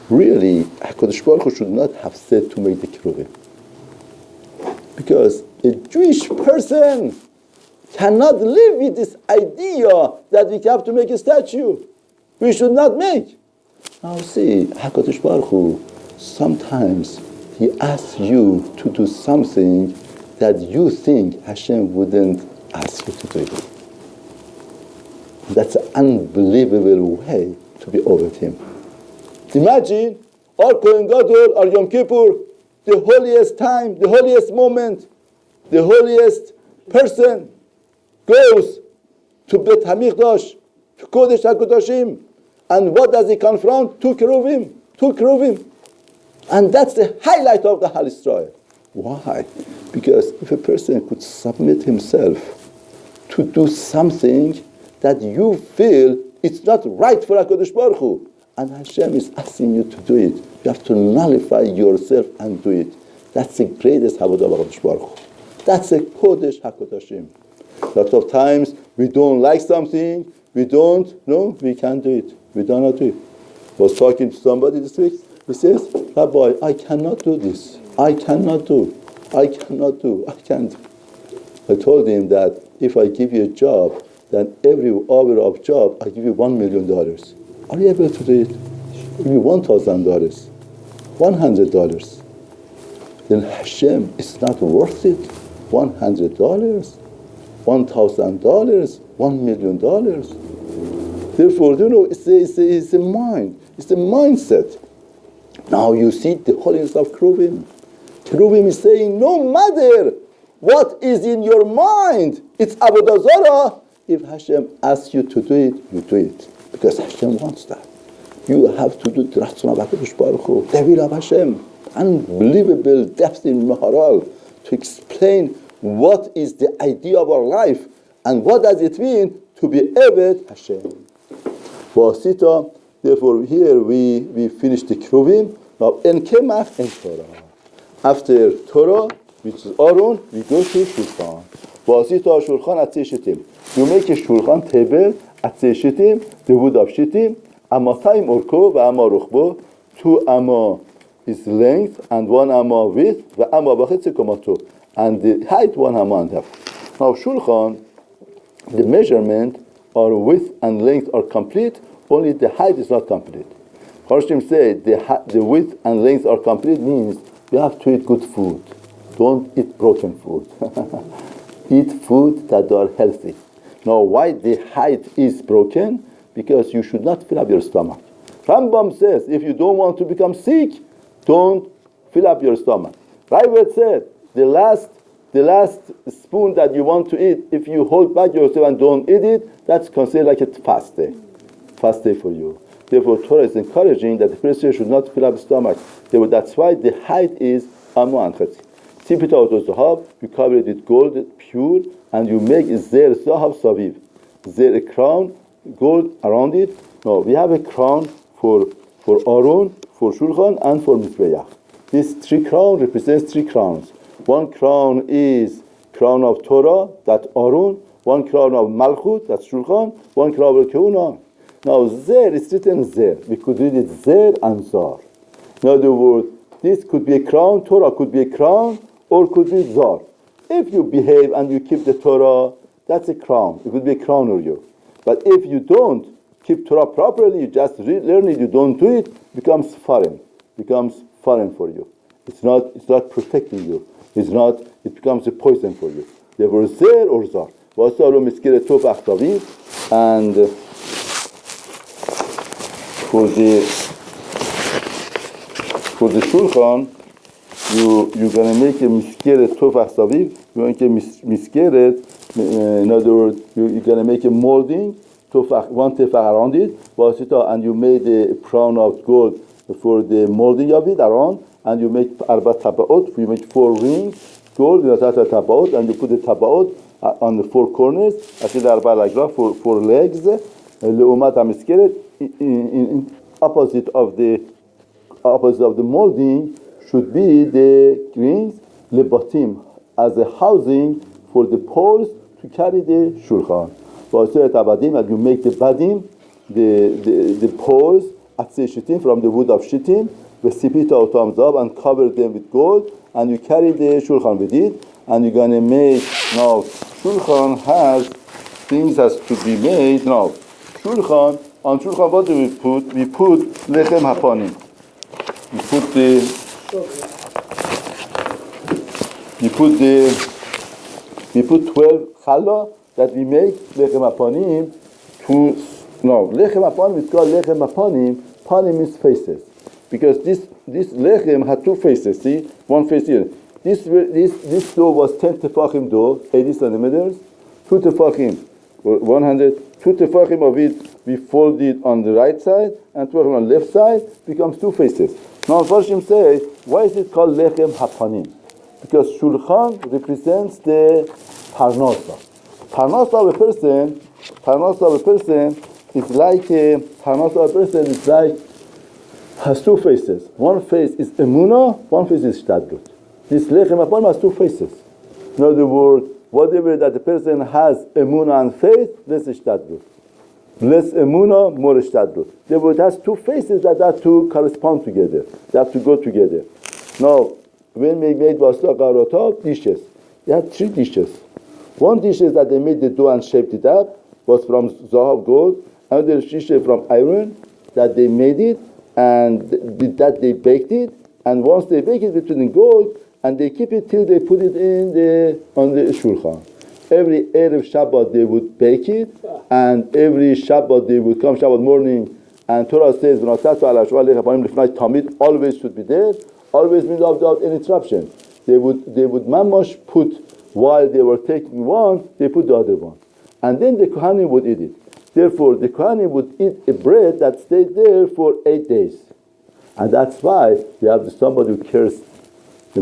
S1: really, HaKadosh Baruch Hu should not have said to make the Keruvim. Because a Jewish person cannot live with this idea that we have to make a statue. We should not make. Now see, HaKadosh Baruch Hu, sometimes he asks you to do something that you think Hashem wouldn't ask you to do it. That's an unbelievable way to be over him. Imagine our Kohen Gadol, our Yom Kippur, the holiest time, the holiest moment, the holiest person goes to Bet HaMikdash, to Kodesh HaKodashim, and what does he confront? Two Keruvim. And that's the highlight of the Har Israel. Why? Because if a person could submit himself to do something that you feel it's not right for HaKadosh Baruch Hu, and Hashem is asking you to do it, you have to nullify yourself and do it. That's the greatest Avodah of HaKadosh Baruch Hu. That's a Kodesh HaKodashim. A lot of times we don't like something, we can't do it. We do not do it. I was talking to somebody this week, he says, Rabbi, I cannot do this. I can't. I told him that if I give you a job, then every hour of job, I give you $1 million. Are you able to do it? Give you $1,000, $100. Then Hashem is not worth it. $100, $1,000, $1 million. Therefore, it's a mind. It's a mindset. Now you see the holiness of Keruvim. Keruvim is saying, no matter what is in your mind, it's Avodah Zarah. If Hashem asks you to do it, you do it. Because Hashem wants that. You have to do the Ratzon of HaKadosh Baruch Hu, the will of Hashem. Unbelievable depth in Maharal to explain what is the idea of our life and what does it mean to be Eved Hashem. Vasita, therefore here we finish the Keruvim. Now in Kemach and Torah. After Torah, which is Aaron, we go to Shulchan. Vasita Shulchan Atzei Shetim. you make a shulchan table at the shittim, the wood of shittim, amatayim orko ve'ama ruchbo, 2 amma is length and 1 amma width, ve'ama v'chetzi komato, and the height 1 amma and half. Now shulchan, the measurement or width and length are complete, only the height is not complete. Harshim said the width and length are complete means you have to eat good food. Don't eat broken food. Eat food that are healthy. Now, why the height is broken? Because you should not fill up your stomach. Rambam says, if you don't want to become sick, don't fill up your stomach. Ravid said, the last spoon that you want to eat, if you hold back yourself and don't eat it, that's considered like a fast day. Fast day for you. Therefore, Torah is encouraging that the person should not fill up the stomach. That's why the height is amma and chetzi. Tipita oto zahav, you cover it with gold, pure, and you make zer zahav saviv. Zer, a crown, gold around it. No, we have a crown for Aaron, for Shulchan, and for Mizbeach. These 3 crowns represents 3 crowns. 1 crown is crown of Torah, that's Aaron. 1 crown of Malchut, that's Shulchan. 1 crown of Kehuna. Now, Zer is written Zer. We could read it Zer and Zar. In other words, this could be a crown, Torah could be a crown, or could be Zar. If you behave and you keep the Torah, that's a crown. It could be a crown for you. But if you don't keep Torah properly, you just learn it, you don't do it, becomes foreign for you. It's not protecting you. It becomes a poison for you. Therefore, Zer or Zar. And for the Shulchan, you're going to make a miskeret tofach saviv. You're going to miskeret. In other words, you're going to make a molding, tofach, 1 tefach around it, and you made a crown of gold for the molding of it around, and you make arba tabaot. You make 4 rings, gold, tabaot, and you put the tabaot on the 4 corners. I see the arba like that, 4 legs. Leumat miskeret. In opposite of the molding should be the rings lebatim as a housing for the poles to carry the shulchan. And you make the badim, the poles at the shittim from the wood of shittim, vesipita otam zav, and cover them with gold, and you carry the shulchan with it, and you're gonna make now shulchan has things has to be made now. Shulchan. On Shulchan, what do we put? We put lechem hapanim. We put 12 challah that we make lechem hapanim lechem hapanim is called lechem hapanim. Panim means faces, because this lechem had 2 faces. See, 1 face here. This dough was 10 tefachim dough, 80 centimeters. 2 tefachim, 100. 2 tefachim of it, we fold it on the right side, and 2 tefachim on the left side, becomes 2 faces. Now, Persian say, why is it called lechem hapanim? Because shulchan represents the parnasa. Parnasa of a person is like has 2 faces. 1 face is emunah, 1 face is shtadlut. This lechem hapanim has 2 faces. In other words, whatever that the person has emunah and faith, less ishtadlut. Less emunah, more ishtadlut. Therefore, it has 2 faces that have to correspond together. They have to go together. Now, when we made Vasta Garotov, dishes, they had 3 dishes. 1 dish is that they made the dough and shaped it up, was from zahav gold. Another dish from iron, that they made it, and with that they baked it. And once they bake it, they put it in gold, and they keep it till they put it on the shulchan. Every Erev Shabbat they would bake it, and every Shabbat they would come Shabbat morning, and Torah says, always should be there, always without any interruption. They would mamash put, while they were taking one, they put the other one. And then the Kohanim would eat it. Therefore, the Kohanim would eat a bread that stayed there for 8 days. And that's why we have somebody who cares. The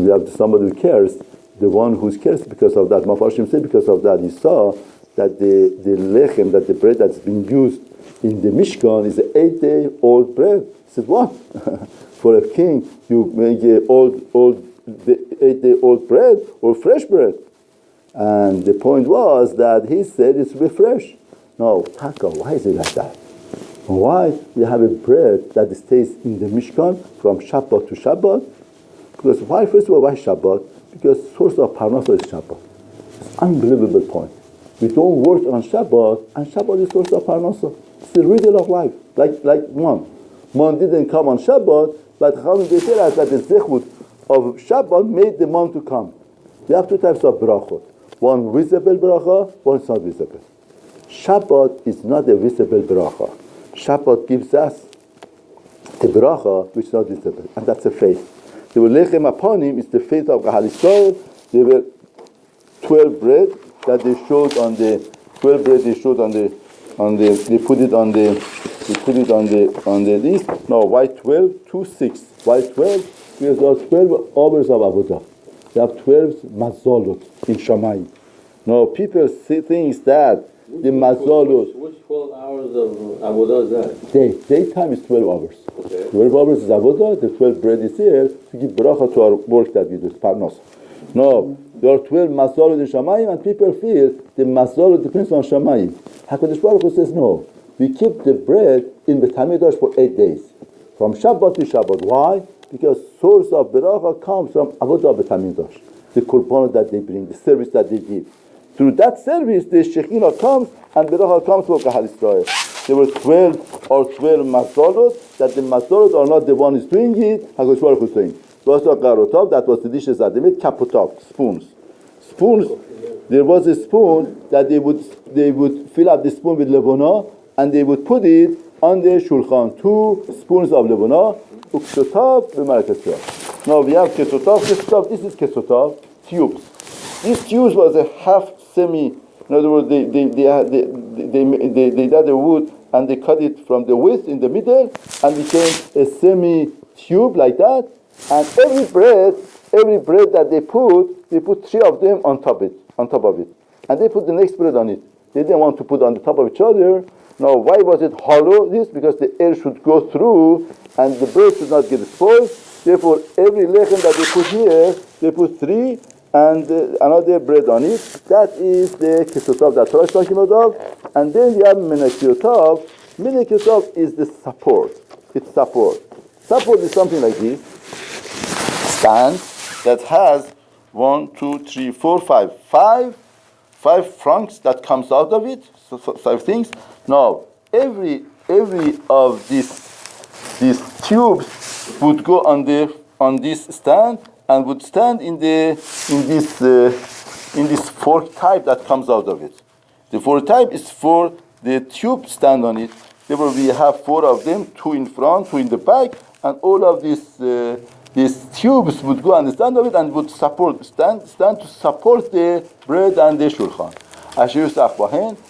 S1: one who's cursed because of that. Mafarshim said because of that. He saw that the lechem, that the bread that's been used in the Mishkan is an 8-day-old bread. He said, what? For a king, you make old 8-day-old bread or fresh bread. And the point was that he said it's refresh. No, Taka, why is it like that? Why we have a bread that stays in the Mishkan from Shabbat to Shabbat? Because why, first of all, why Shabbat? Because source of Parnasa is Shabbat. It's an unbelievable point. We don't work on Shabbat, and Shabbat is source of Parnasa. It's the riddle of life. Like man. Man didn't come on Shabbat, but they tell us that the zechut of Shabbat made the man to come. We have two types of brachot. One visible bracha, one is not visible. Shabbat is not a visible bracha. Shabbat gives us the bracha which is not visible, and that's a faith. The Levychaim upon him is the faith of Kahal Yisrael. There were 12 bread that they showed on the 12 bread they showed on the they put it on the list. No, why 12? 2, 6. Why 12? Because there are 12 hours of avodah. They have 12 mazalot in Shammai. Now people see things that the mazalot.
S2: Which 12 hours of avodah is that?
S1: Daytime is 12 hours.
S2: Okay.
S1: 12 hours is avodah. The 12 bread is here to give bracha to our work that we do. Parnos. No, there are 12 mazalot in Shamayim, and people feel the mazalot depends on Shamayim. HaKadosh Baruch Hu says no. We keep the bread in the Tamidosh for 8 days, from Shabbat to Shabbat. Why? Because source of bracha comes from avodah b'Tamidosh, the korbanot that they bring, the service that they give. Through that service, the Shekhinah comes and bracha comes for Kahal Yisrael. There were 12 mazalot, that the mazalot are not the one who's doing it. HaKadosh Baruch Hu is saying. That was the dishes that they made, kapotov, spoons. There was a spoon that they would fill up the spoon with levona, and they would put it on the shulchan. 2 spoons of levona, uksotav, b'marakatiyah. Now we have kesotav, this is kesotav, tubes. These tubes was a half semi, in other words, they did the wood and they cut it from the width in the middle and became a semi tube like that. And every bread that they put 3 of them on top of it. And they put the next bread on it. They didn't want to put on the top of each other. Now, why was it hollow? This because the air should go through and the bread should not get spoiled. Therefore, every lechem that they put here, they put 3 and another bread on it. That is the kesotav that Torah is talking about. And then we have menekiotav. Menekiotav is the support. It's support. Support is something like this. Stand that has 1, 2, 3, 4, 5 francs that comes out of it. So 5 things. Now every of these tubes would go on this stand and would stand in this fork type that comes out of it. The fork type is for the tube stand on it. Therefore we have 4 of them, 2 in front, 2 in the back, and all of these tubes would go on the stand of it and would stand to support the bread and the shulchan. Asher Yusach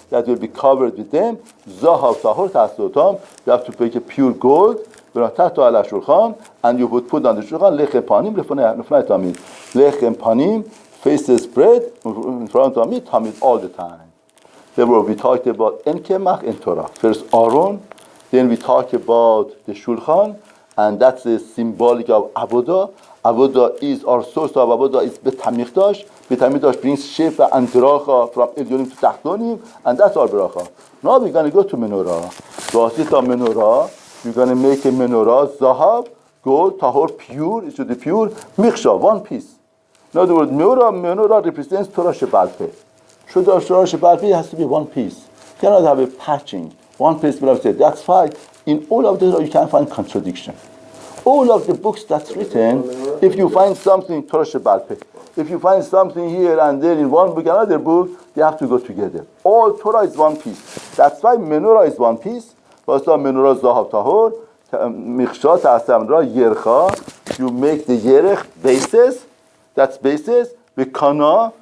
S1: that will be covered with them. Zahav tahor tasotam. You have to pick a pure gold. And you would put on the shulchan lechem panim lefnei tamid. Lechem panim faces bread in front of me tamid all the time. Therefore we talked about en kemach en Torah. First Aaron, then we talk about the shulchan. And that's the symbolic of avodah. Avodah is our source of avodah is betamikdash. Betamikdash brings shefa and bracha from Elyonim to Tachtonim, and that's our bracha. Now we're going to go to menorah. Vasita menorah. We're going to make a menorah zahav, gold, tahor, pure. It should be pure. Miksha, 1 piece. In other words, menorah represents Torah Shebal Peh. Torah Shebal Peh has to be 1 piece. You cannot have a patching. 1 piece will have said that's fine. In all of this, you can't find contradiction. All of the books that's written, if you find something, Torah Shebal Peh. If you find something here and there in one book, another book, they have to go together. All Torah is 1 piece. That's why menorah is 1 piece. Menorah zahav tahor, miksha ta'asamra yercha. You make the yerech bases. That's bases. With kana,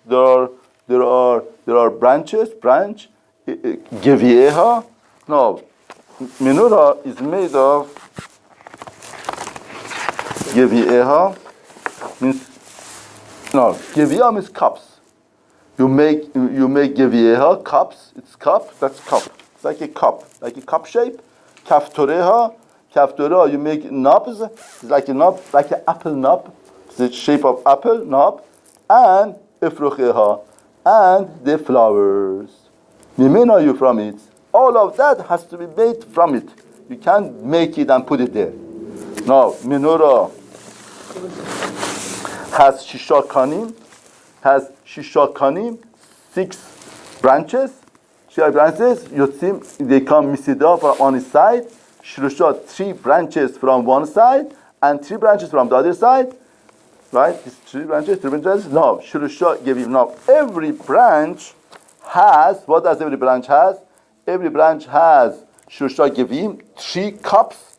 S1: there are branches. Gevieha. No, menorah is made of Gevieha means Gevieha means cups. You make Gevieha cups. It's cup. That's cup. It's like a cup shape. Kaftoreha. You make knobs. It's like a knob, like an apple knob. It's the shape of apple knob. And efrocheha, and the flowers. Mimena you from it. All of that has to be made from it. You can't make it and put it there. Now, menorah has shisha kanim, 6 branches. Yotzim, they come misida from one side. Shrusha, 3 branches from one side and 3 branches from the other side. Right? These 3 branches. No, Shrusha Gevim. Now, every branch has, what does every branch has? Every branch has Shrusha Gevim, 3 cups.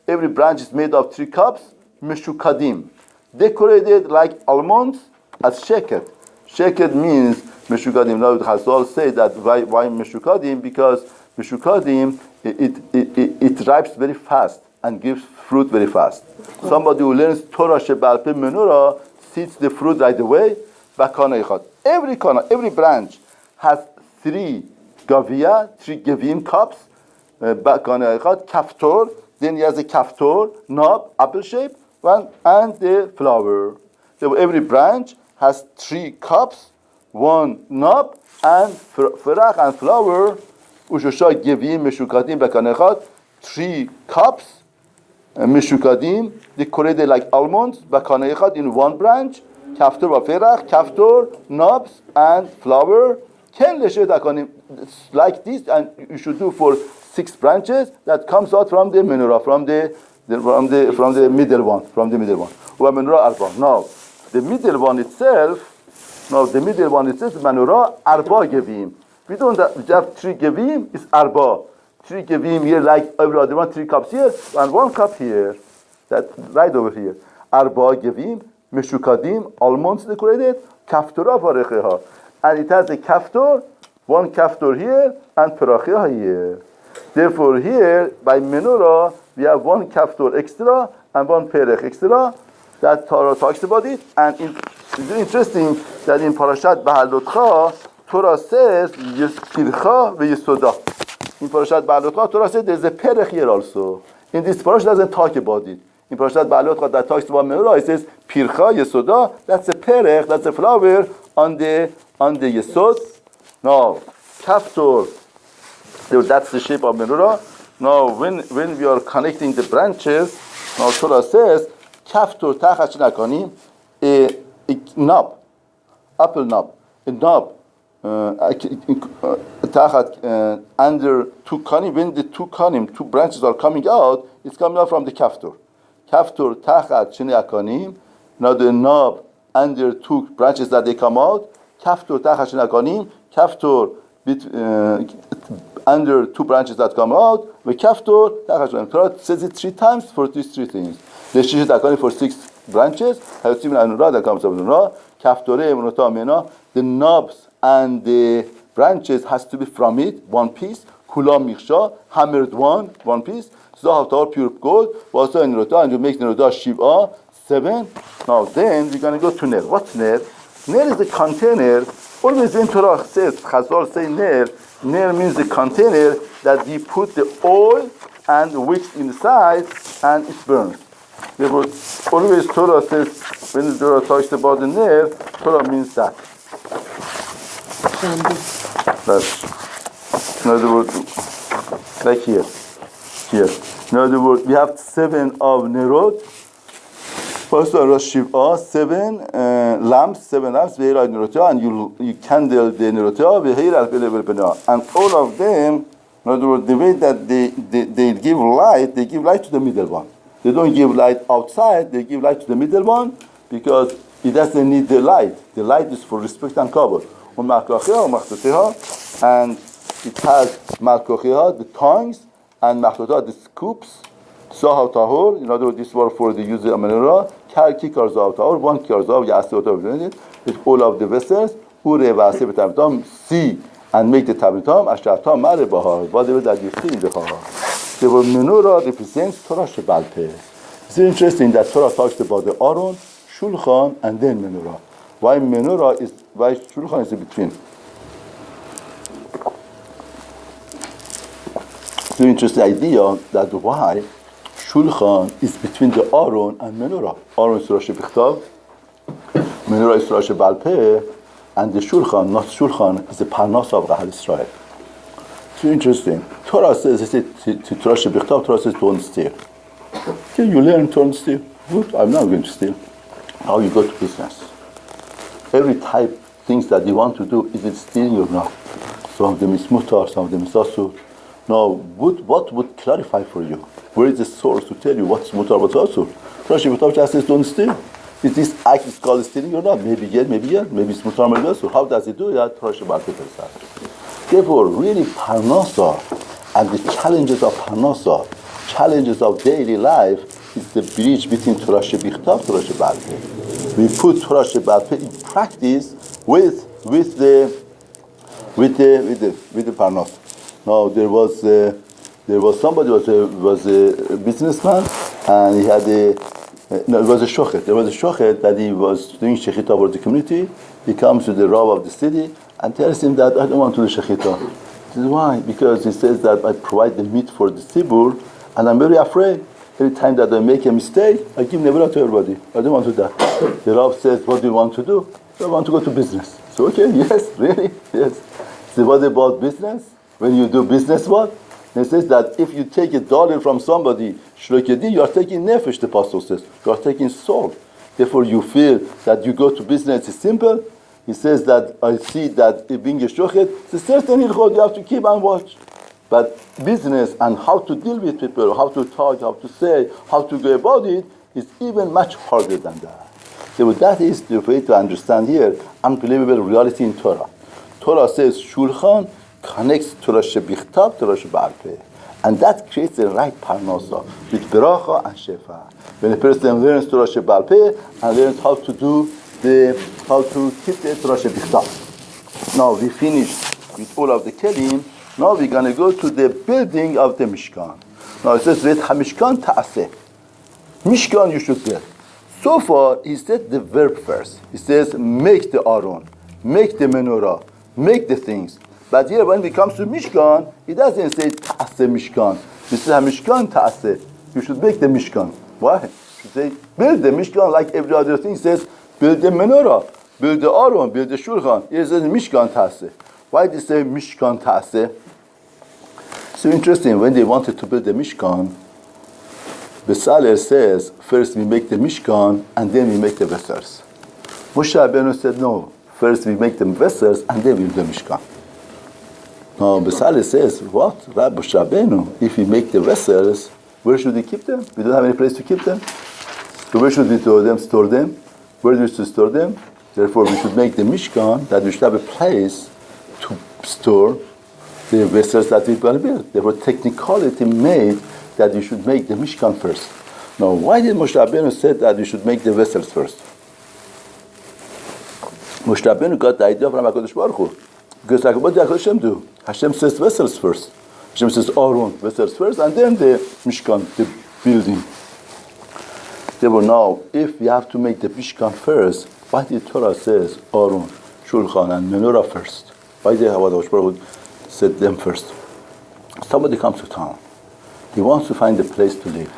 S1: Every branch is made of 3 cups. Meshukadim, decorated like almonds as sheket. Sheket means Meshukadim. Now Chazal say that why Meshukadim? Because Meshukadim it ripes very fast and gives fruit very fast. Somebody who learns Torah Shebal Peh Menorah sees the fruit right away. Every corner, every branch has 3 gavia, 3 gevim cups. Kaftor. Then he has a kaftor, knob, apple shape, and the flower. So every branch has 3 cups, 1 knob, and ferach and flower. Ushosha gevim meshukadim bakanechad, 3 cups, meshukadim, decorated like almonds, bakanechad in 1 branch. Kaftor vaferach, kaftor, knobs, and flower. Ken leshet akanim, like this, and you should do for 6 branches that comes out from the menorah, from the middle one. Menorah arba. Now, the middle one itself, menorah arba gevim. We don't have 3 gevim, it's arba. 3 gevim here, like every other one, 3 cups here, and 1 cup here. That right over here. Arba gevim, meshukadim, almonds decorated, kaftora varecheha. And it has a kaftor, 1 kaftor here, and peracheha here. Therefore, here by menorah we have 1 kaftor extra and 1 perech extra. That Torah talks about it, and it's very interesting that in Parashat Ba'alotcha, Torah says pircha ve'yesoda. In Parashat Ba'alotcha, Torah says there's a perech here also. In this Parashat doesn't talk about it. In Parashat Ba'alotcha that talks about menorah, it says pircha yesoda. That's a perech, that's a flower on the yesod. Now, kaftor. That's the shape of menorah. Now, when we are connecting the branches, now Torah says, "Kaftor tachat shnakanim," a knob, apple knob, a knob, tachat under 2 kanim. When the 2 kanim, 2 branches are coming out, it's coming out from the kaftor. Kaftor tachat shnakanim. Now the knob under 2 branches that they come out. Kaftor tachat shnakanim. Kaftor under 2 branches that come out, the kaftor, Torah says it 3 times for these 3 things. The shishat akani for 6 branches, that comes up the knobs and the branches has to be from it, 1 piece, kulam miksha, hammered 1 piece, zahav tahor, pure gold, vasa enrota, and you make enrota shiva, 7. Now then we're going to go to ner. What's ner? Ner is the container. Always when Torah says, Chazal say ner means the container that we put the oil and the wicks inside and it burns. Therefore, always Torah says, when the Torah talks about the ner, Torah means that. That's, in other words, like here. In other words, we have 7 of nerot. First one was Shiva, 7 lamps, and you candle the nerotah, and all of them, in other words, the way that they give light to the middle one. They don't give light outside, they give light to the middle one, because it doesn't need the light. The light is for respect and cover. And it has malkochia, the tongues, and machlota, the scoops. Zahav tahor, in other words, this was for the use of menorah. Kar kikar zahav tahor, 1 kikar zahav, yaseh with all of the vessels. Ure v'aseh b'tamitam, see and make the tamitam. Ashtatam mare bahar, whatever that you see in the bahar. The word menorah represents Torah Shebal Peh. It's interesting that Torah talks about the Aron, Shulchan, and then menorah. Why Shulchan is in between? It's an interesting idea that why Shulchan is between the Aron and menorah. Aron is Surah Shebichtav, menorah is Surah Shebal Peh. And the Shulchan, not Shulchan, is the Parnas of Gahal Israel. It's interesting. Torah says, to Torah Shebichtav, Torah says, don't steal. Okay, you learn don't steal. Good, I'm not going to steal. Now you go to business. Every type things that you want to do, is it stealing or not? Some of them is mutar, some of them is asur. Now, what would clarify for you? Where is the source to tell you what's mutar, what's asur? Torah Shebichtav just says, don't steal. Is this act is called stealing or not? Maybe yes, maybe it's mutar, maybe asur. How does it do that? Torah Shebichtav tells us. Therefore, really, parnasa and the challenges of parnasa, challenges of daily life, is the bridge between Torah Shebichtav, Torah Shebalpeh. We put Torah Shebalpeh in practice with the parnasa. Now there was somebody was a businessman, and he had it was a shochet. There was a shochet that he was doing shechita for the community. He comes to the Rav of the city and tells him that I don't want to do shechita. He says, why? Because he says that I provide the meat for the tzibur, and I'm very afraid. Every time that I make a mistake, I give nevera to everybody. I don't want to do that. The Rav says, what do you want to do? I want to go to business. So okay, yes, really, yes. So what about business? When you do business, what? He says that if you take $1 from somebody, you are taking nefesh, the apostle says. You are taking soul. Therefore, you feel that you go to business is simple. He says that I see that being a shochet, it's a certain hilchot you have to keep and watch. But business and how to deal with people, how to talk, how to say, how to go about it, is even much harder than that. So that is the way to understand here unbelievable reality in Torah. Torah says Shulchan connects Torah Shebichtav, Torah Shebalpeh. And that creates the right parnasa with beracha and shefa. When a person learns Torah Shebalpeh and learns how to keep the Torah Shebichtav. Now we finished with all of the kelim. Now we're going to go to the building of the Mishkan. Now it says, Mishkan ta'aseh. Mishkan you should build. So far, he said the verb first. He says, make the Aron, make the menorah, make the things. But here when it comes to Mishkan, he doesn't say ta'aseh Mishkan. He says, Mishkan ta'aseh. You should make the Mishkan. Why? He should say, build the Mishkan like every other thing. He says, build the menorah, build the Aron, build the Shulchan. Here it says, Mishkan ta'aseh. Why did they say Mishkan ta'aseh? So interesting, when they wanted to build the Mishkan, Bezalel says, first we make the Mishkan, and then we make the vessels. Moshe Rabbeinu said, no, first we make the vessels, and then we do the Mishkan. Now Bezalel says, what? Rabbi Moshe Rabbeinu, if we make the vessels, where should we keep them? We don't have any place to keep them. So where should we store them? Where do we store them? Therefore we should make the Mishkan, that we should have a place to store the vessels that we will build. Therefore, technicality made that you should make the Mishkan first. Now, why did Moshe Rabbeinu say that we should make the vessels first? Moshe Rabbeinu got the idea from HaKadosh Baruch Hu. Because like, what did Hashem do? Hashem says vessels first. Hashem says Aron, vessels first, and then the Mishkan, the building. Therefore, now, if we have to make the Mishkan first, why did Torah says Aron, Shulchan, and Menorah first? Why did HaKadosh Baruch Hu said them first? Somebody comes to town. He wants to find a place to live.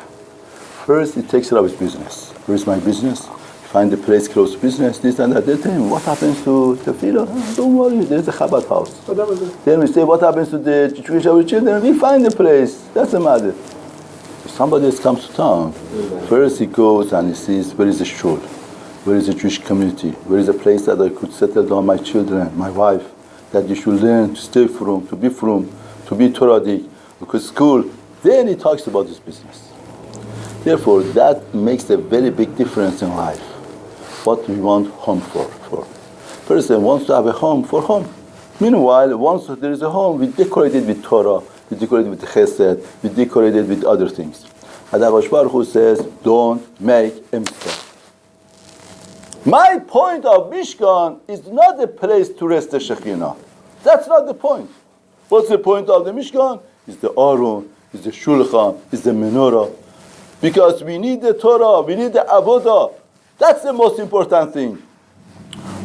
S1: First, he takes care of his business. Where is my business? Find a place close to business, this and that. They tell him, what happens to the field? Don't worry, there's a Chabad house. Then we say, what happens to the Jewish children? We find a place. That's the matter. If somebody else comes to town, first he goes and he sees, where is the shul? Where is the Jewish community? Where is a place that I could settle down my children, my wife? That you should learn to stay from, to be Torahdik, because school. Then he talks about his business. Therefore, that makes a very big difference in life. What we want home for. Person wants to have a home for home. Meanwhile, once there is a home, we decorate it with Torah, we decorate it with Chesed, we decorate it with other things. And HaKadosh Baruch Hu says, don't make a mistake. My point of Mishkan is not a place to rest the Shekhinah. That's not the point. What's the point of the Mishkan? It's the Aron, it's the Shulchan, it's the Menorah. Because we need the Torah, we need the Avodah. That's the most important thing.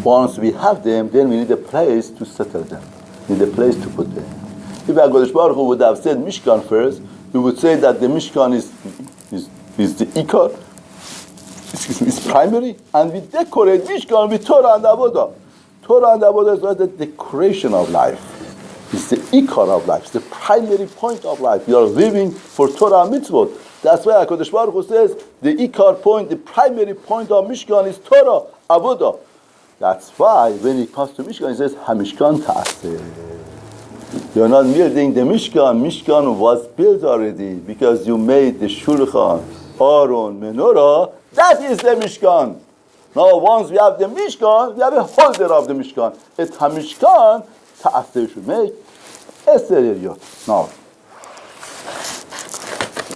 S1: Once we have them, then we need a place to settle them. We need a place to put them. If HaKadosh Baruch Hu would have said Mishkan first, we would say that the Mishkan is the Ikar, is primary, and we decorate Mishkan with Torah and Avodah. Torah and Avodah is the decoration of life. It's the ikar of life. It's the primary point of life. You are living for Torah and mitzvot. That's why HaKadosh Baruch Hu says the ikar point, the primary point of Mishkan is Torah, Avodah. That's why when it comes to Mishkan, it says Hamishkan Ta'aseh. You're not building the Mishkan. Mishkan was built already because you made the Shulchan, Aron, Menorah. That is the Mishkan. Now once we have the Mishkan, we have a holder of the Mishkan. It's Hamishkan Ta'aseh should make Eser Yeriot. Now,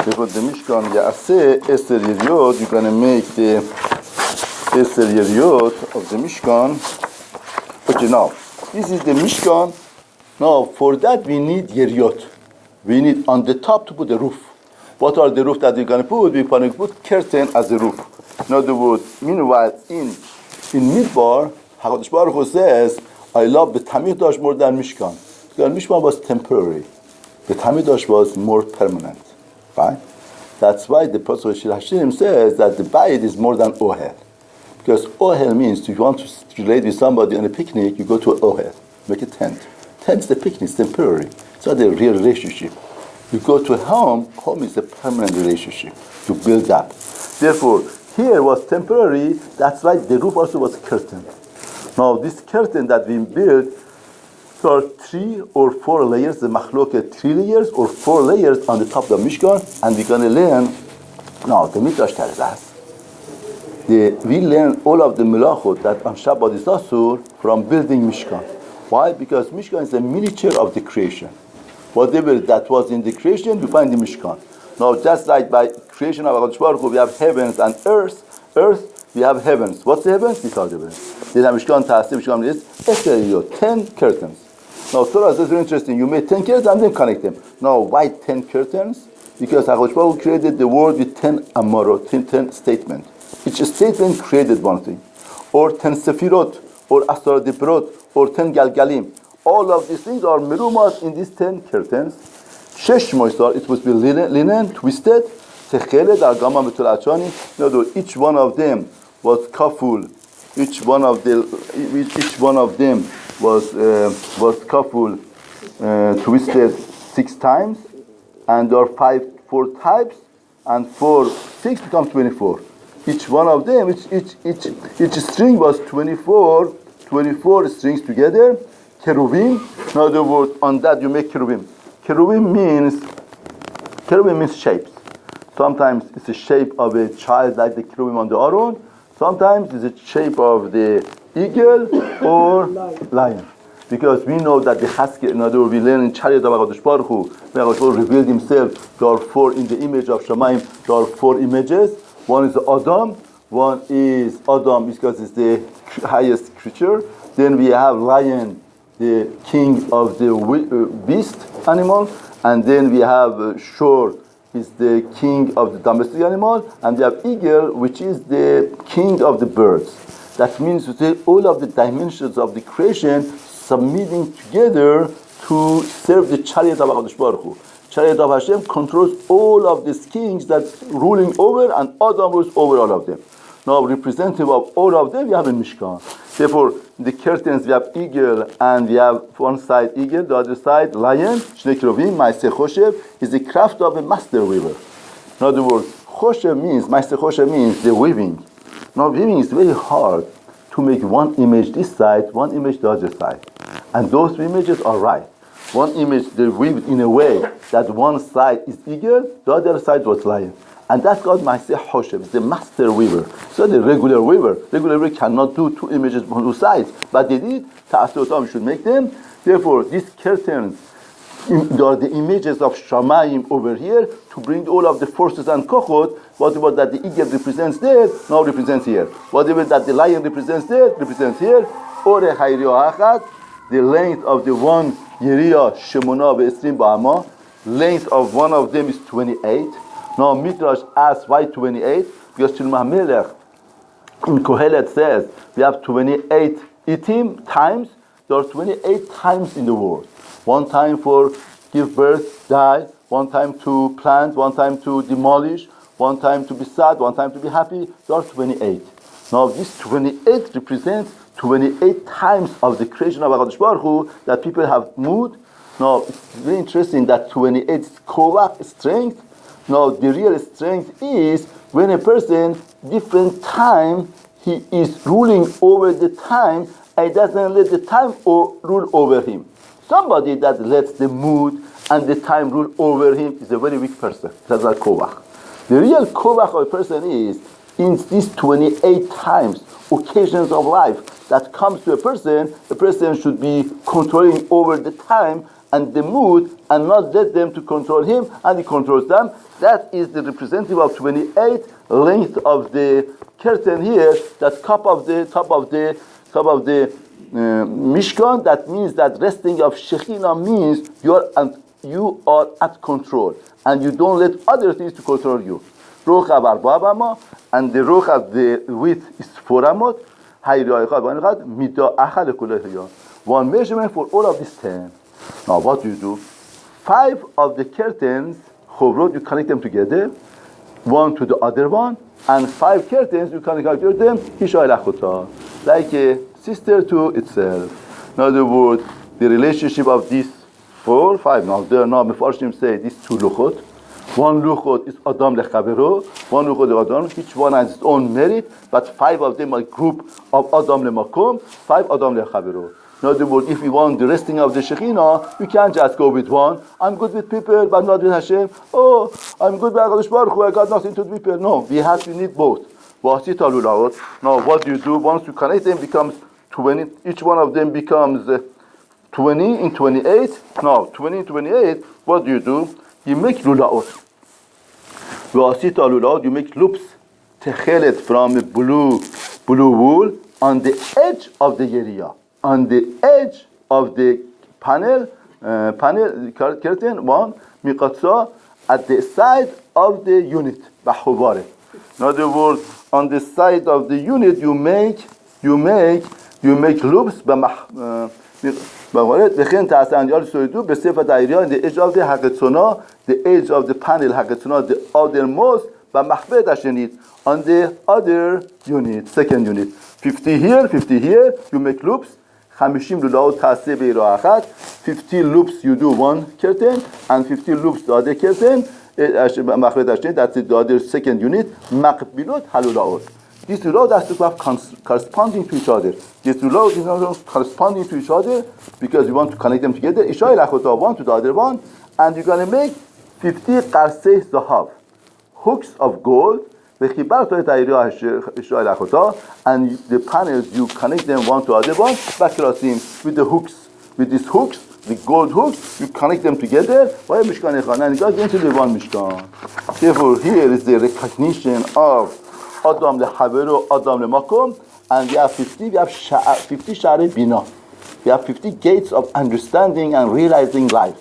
S1: because the Mishkan Ya'aseh Eser Yeriot, you're going to make the Eser Yeriot of the Mishkan. Okay, now, this is the Mishkan. Now, for that we need Yeriot. We need on the top to put the roof. What are the roof that we're going to put? We're going to put curtain as a roof. In other words, meanwhile, in Midbar, HaKadosh Baruch Hu says, I love the Tamidash more than Mishkan. Because Mishkan was temporary. The Tamidash was more permanent. Right? That's why the Prophet Shir Hashim says that the Bayit is more than Ohel. Because Ohel means if you want to relate with somebody on a picnic, you go to an Ohel, make a tent. Tent is the picnic, it's temporary. It's not a real relationship. You go to a home is a permanent relationship. You build up. Therefore, here was temporary, that's why the roof also was curtain. Now this curtain that we built, there are 3 or 4 layers, the machloket 3 layers or 4 layers on the top of the Mishkan, and we're going to learn, now the Midrash tells us, we learn all of the melachot that on Shabbat is asur from building Mishkan. Why? Because Mishkan is a miniature of the creation. Whatever that was in the creation, you find in Mishkan. Now, just like by creation of HaKadosh Baruch Hu, we have heavens and earth, we have heavens. What's the heavens? These are the heavens. Then Mishkan Ta'aseh, Mishkan is Eser, 10 curtains. Now, Torah says very interesting. You made 10 curtains and then connect them. Now, why 10 curtains? Because HaKadosh Baruch Hu created the world with 10 amarot, 10 statements. Each statement created one thing. Or 10 sefirot, or Asar Diprot, or 10 galgalim. All of these things are merumat in these 10 curtains. Shesh moisar, it must be linen twisted. Techele dar gama betul achani. In other words, each one of them was kaful. Each one of them was kaful, twisted 6 times, and there are 4 types, and 6 becomes 24. Each one of them, each string was 24 strings together. Keruvim. In other words, on that you make keruvim. Keruvim means shapes. Sometimes it's the shape of a child like the keruvim on the Aron. Sometimes it's the shape of the eagle or lion. Because we know that the Haskell, in other words, we learn in Chariot of HaKadosh Baruch Hu, when HaKadosh Baruch Hu revealed himself, there are 4 in the image of Shamayim, there are 4 images. One is Adam. One is Adam because it's the highest creature. Then we have lion, the king of the beast animal, and then we have shor, is the king of the domestic animal, and we have eagle, which is the king of the birds. That means to say all of the dimensions of the creation submitting together to serve the chariot of HaKadosh Baruch Hu. Chariot of Hashem controls all of these kings that's ruling over, and Adam rules over all of them. Now, representative of all of them, we have a Mishkan. Therefore, the curtains, we have eagle, and we have one side eagle, the other side lion. Shnei Kerovim, Ma'aseh Choshev, is the craft of a master weaver. In other words, Choshev means, Ma'aseh Choshev means the weaving. Now, weaving is very hard to make one image this side, one image the other side. And those 2 images are right. One image, they weaved in a way that one side is eagle, the other side was lion. And that's called Ma'aseh Choshev. It's the master weaver. It's not a regular weaver. Regular weaver cannot do 2 images on 2 sides. But they did. Ta'aseh should make them. Therefore, these curtains, they are the images of Shamayim over here to bring all of the forces and kochot. Whatever that the eagle represents there, now represents here. Whatever that the lion represents there, represents here. Ore Hayriyo Achad, the length of the one Yeriya Shemona Ve'esrim Ba'ama, length of one of them is 28. Now Midrash asks why 28? Because Terumah Melech in Kohelet says we have 28 itim times. There are 28 times in the world. One time for give birth, die. One time to plant. One time to demolish. One time to be sad. One time to be happy. There are 28. Now this 28 represents 28 times of the creation of HaKadosh Baruch Hu that people have mood. Now, it's very interesting that 28 is koach, strength. Now, the real strength is when a person, different time, he is ruling over the time and doesn't let the time rule over him. Somebody that lets the mood and the time rule over him is a very weak person. That's like koach. The real koach of a person is in these 28 times, occasions of life that comes to a person should be controlling over the time and the mood and not let them to control him, and he controls them. That is the representative of 28 length of the curtain here, that top of the Mishkan. That means that resting of Shekhinah means you are at control and you don't let other things to control you. And the roch of the width is 4 amot. One measurement for all of these 10. Now what do you do? 5 of the curtains, chovrot, you connect them together, one to the other one, and 5 curtains, you connect them, like a sister to itself. In other words, the relationship of these 4, 5, now there are now Mefarshim say these 2 luchot. One luchot is Adam lechavero, one luchot is Adam, each one has its own merit, but 5 of them are a group of Adam lemakom, 5 Adam lechavero. In other words, if we want the resting of the Shekhinah, we can't just go with one. I'm good with people, but not with Hashem. Oh, I'm good with HaKadosh Baruch Hu, I got nothing to do with people. No, we need both. Now, what do you do? Once you connect them, becomes 20. Each one of them becomes 20 in 28. Now, 20 in 28, what do? You make lulaot. You make loops, techelet from blue wool on the edge of the area. On the edge of the panel curtain, one miqatsa at the side of the unit. In other words, on the side of the unit, you make loops. And you also do in the edge of the haketzona, the edge of the panel haketzona, the othermost, on the other unit, second unit. 50 here, you make loops. 50 loops you do one curtain, and 50 loops the other curtain. That's the other second unit. These two laws has to have corresponding to each other. These two laws is corresponding to each other because you want to connect them together. One to the other one, and you're going to make 50 qarsei zahav, hooks of gold. And the panels, you connect them one to the other one, with the hooks. With these hooks, the gold hooks, you connect them together. And you got into the one Mishkan. Therefore, here is the recognition of Adam leChavero, Adam leMakom, and we have 50 Sha'arei Bina. We have 50 gates of understanding and realizing life.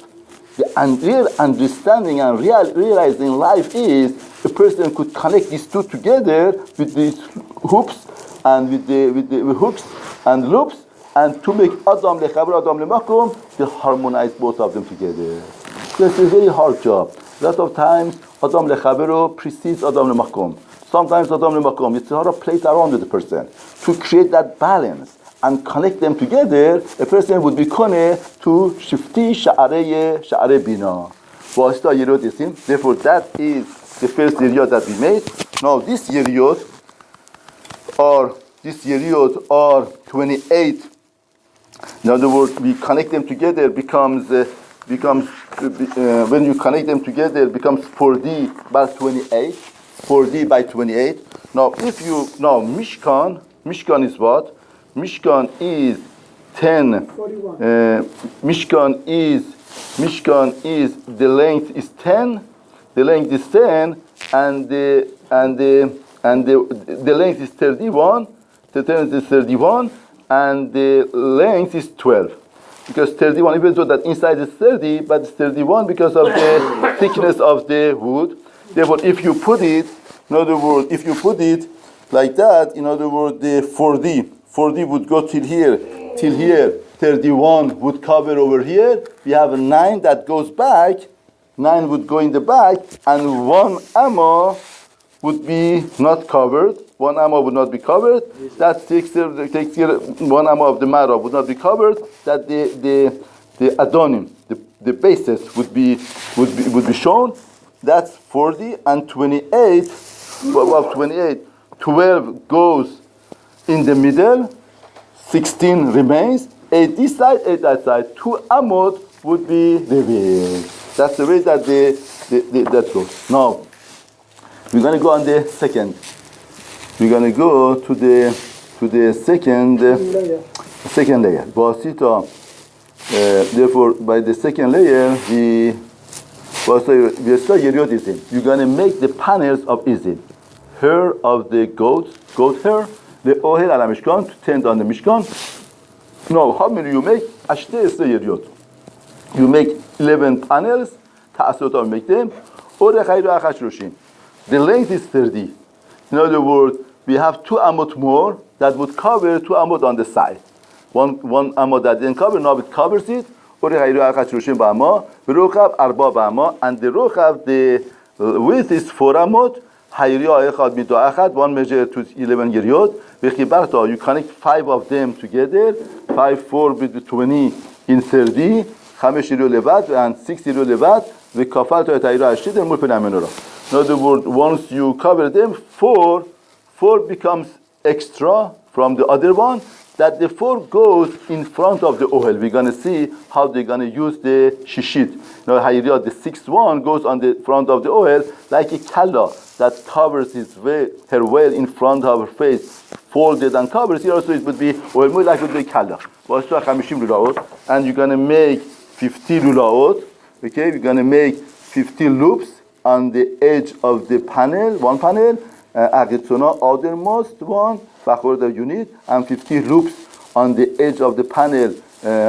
S1: The real understanding and realizing life is a person could connect these two together with these hooks and with the hooks and loops, and to make Adam leChavero, Adam leMakom, to harmonize both of them together. So it's a very hard job. A lot of times Adam leChavero precedes Adam leMakom. Sometimes Adam leMakom. It's hard to play it around with the person to create that balance and connect them together. A person would be koneh to shifti sha'arei bina. Therefore, that is the first yeriyot that we made. Now, this yeriyot are 28. In other words, we connect them together becomes when you connect them together becomes 4D by 28. 4D by 28. Now, Mishkan is what? Mishkan is 10.
S3: 41.
S1: Mishkan is the length is 10. The length is 10, and the length is 31. The length is 31, and the length is 12. Because 31, even though that inside is 30, but it's 31 because of the thickness of the wood. Therefore, if you put it, in other words, if you put it like that, in other words, the 4D would go till here, 31 would cover over here. We have a 9 that goes back, 9 would go in the back, and 1 amma would be not covered. 1 amma would not be covered. That takes care 1 amma of the marrow would not be covered. That the adonim, the basis would be shown. That's 40 and 28. Of 28, 12 goes in the middle. 16 remains. 8 this side, 8 that side. 2 amot would be revealed. That's the way that that goes. Now we're going to go on the second. We're going to go to the second layer. Basita. Therefore, by the second layer, you're going to make the panels of izin, hair of the goat hair, the ohel al mishkan, to tend on the mishkan. Now, how many you make? You make 11 panels. Ta'asot make them. The length is 30. In other words, we have 2 amot more that would cover 2 amot on the side. One amot that didn't cover, now it covers it. And the rochav, the width is 4 amot. One measure to 11 yeryot. You connect 5 of them together. 5, 4 with 20 in 30. 5 yeryot levad and 6 yeryot levad. In other words, once you cover them, 4 becomes extra from the other one. That the 4 goes in front of the ohel. We're going to see how they're going to use the shishit. Now, the 6th one goes on the front of the ohel like a kalla that covers her veil in front of her face, folded and covers. Here also it would be ohel like it would be kalla. And you're going to make 50 lulaot. Okay, we're going to make 50 loops on the edge of the panel, one panel, agitona, outermost one, backward the unit, and 50 loops on the edge of the panel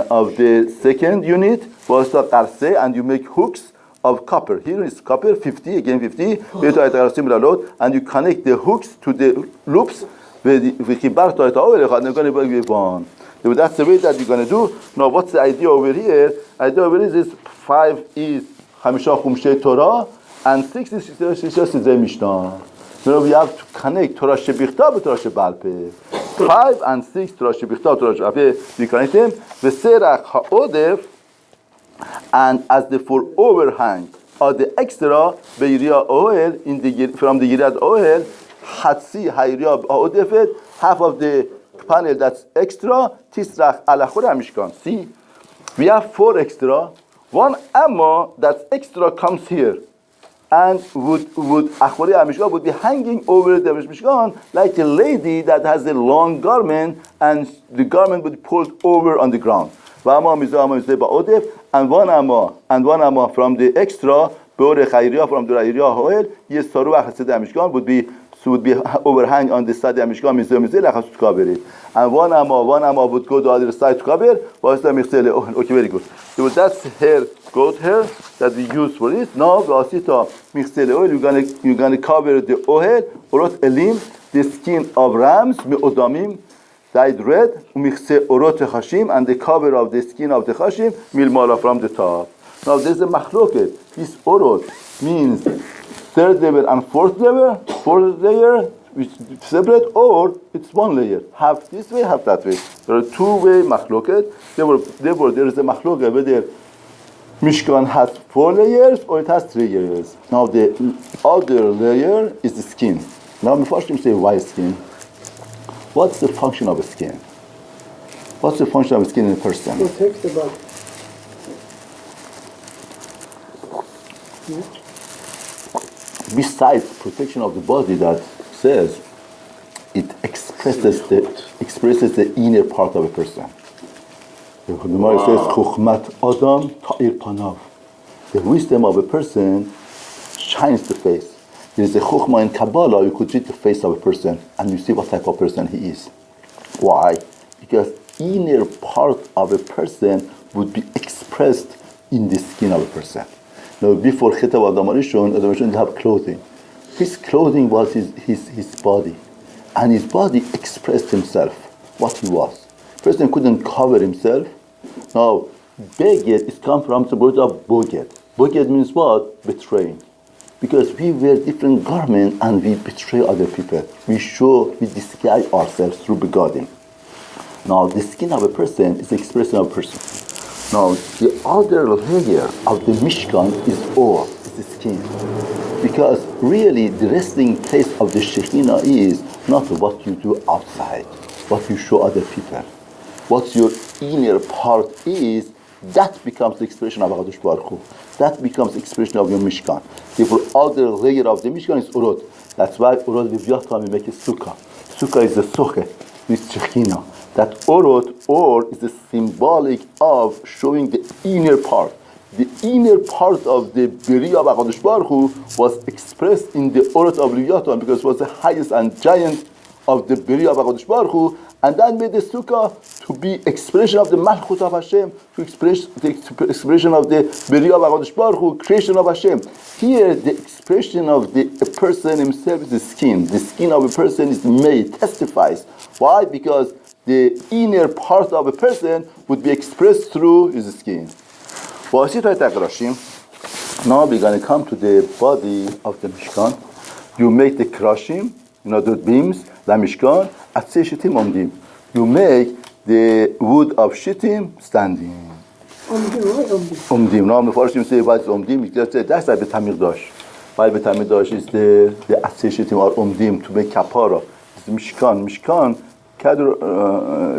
S1: of the second unit, and you make hooks of copper. Here is copper, 50, again 50, and you connect the hooks to the loops, and that's the way that you're going to do. Now, what's the idea over here? Idea over here is 5 is Hamisha Chumshe Torah, and 6 is Shishah Mishnah. Now we have to connect Torah Shebichta with Torah Shebalpe. 5 and 6 Torah Shebichta, Torah Shebalpe. We connect them. V'serach ha'odef, and as the 4 overhang or the extra be'yiriyah oil from the yiriyah oil, hatzi ha'yiriyah ha'odefet, half of the panel that's extra, tisrach ala chorei mishkan. See, we have 4 extra. 1 amma that's extra comes here, and would be hanging over the mishkan like a lady that has a long garment, and the garment would be pulled over on the ground. And 1 amma from the extra, from the ra'iriyah oil, would be overhang on the side of the mishkan, cover it. And 1 amma would go to the other side to cover. Okay, very good. So that's hair, goat hair that we use for this. Now, you're gonna cover the ohel, orot elim, the skin of rams, me'odamim, dyed red, orot chashim, and the cover of the skin of the chashim, milmala from the top. Now, there's a machloket. This orot means 3rd level and 4th level. 4th layer, which is separate, or it's 1 layer. Half this way, half that way. There are 2-way machloket. Therefore, there is a machloket whether Mishkan has 4 layers or it has 3 layers. Now, the other layer is the skin. Now, before I say why skin, what's the function of a skin? What's the function of a skin in a person?
S3: Protects the body.
S1: Besides protection of the body, that says it expresses the inner part of a person. The Gemara says, "Chokhmat Adam ta'ir panav." The wisdom of a person shines the face. There is a chokhmah in Kabbalah. You could read the face of a person and you see what type of person he is. Why? Because inner part of a person would be expressed in the skin of a person. Now, before Chetav Adam Arishon didn't have clothing. His clothing was his body. And his body expressed himself, what he was. Person couldn't cover himself. Now, beged is come from the word of boged. Boged means what? Betraying. Because we wear different garments and we betray other people. We disguise ourselves through begodding. Now, the skin of a person is the expression of a person. Now, the other layer of the Mishkan is or, is the skin. Because really, the resting place of the Shekhinah is not what you do outside, what you show other people. What your inner part is, that becomes the expression of HaKadosh Baruch Hu. That becomes the expression of your Mishkan. Therefore, other layer of the Mishkan is Urot. That's why Urot Levychaim we make a Sukkah. Sukkah is the Soche, with Shekhinah. That Urot, or is the symbolic of showing the inner part. The inner part of the Beriah of HaKadosh Baruch Hu was expressed in the Urot of Levychaim because it was the highest and giant of the Beriah of HaKadosh Baruch Hu, and that made the Sukkah to be expression of the Malchut of Hashem, to express the expression of the Beriah of HaKadosh Baruch Hu, creation of Hashem. Here, the expression of the person himself is the skin. The skin of a person is made, testifies. Why? Because the inner part of a person would be expressed through his skin. Now we're going to come to the body of the Mishkan. You make the krashim, the beams, the Mishkan, at Shittim Omdim. You make the wood of Shittim standing. Omdim. Now the Farshim say what is Omdim? That's like the Tamigdash. Why the Tamigdash is the Atzei Shittim or Omdim to make kapara. It's the Mishkan.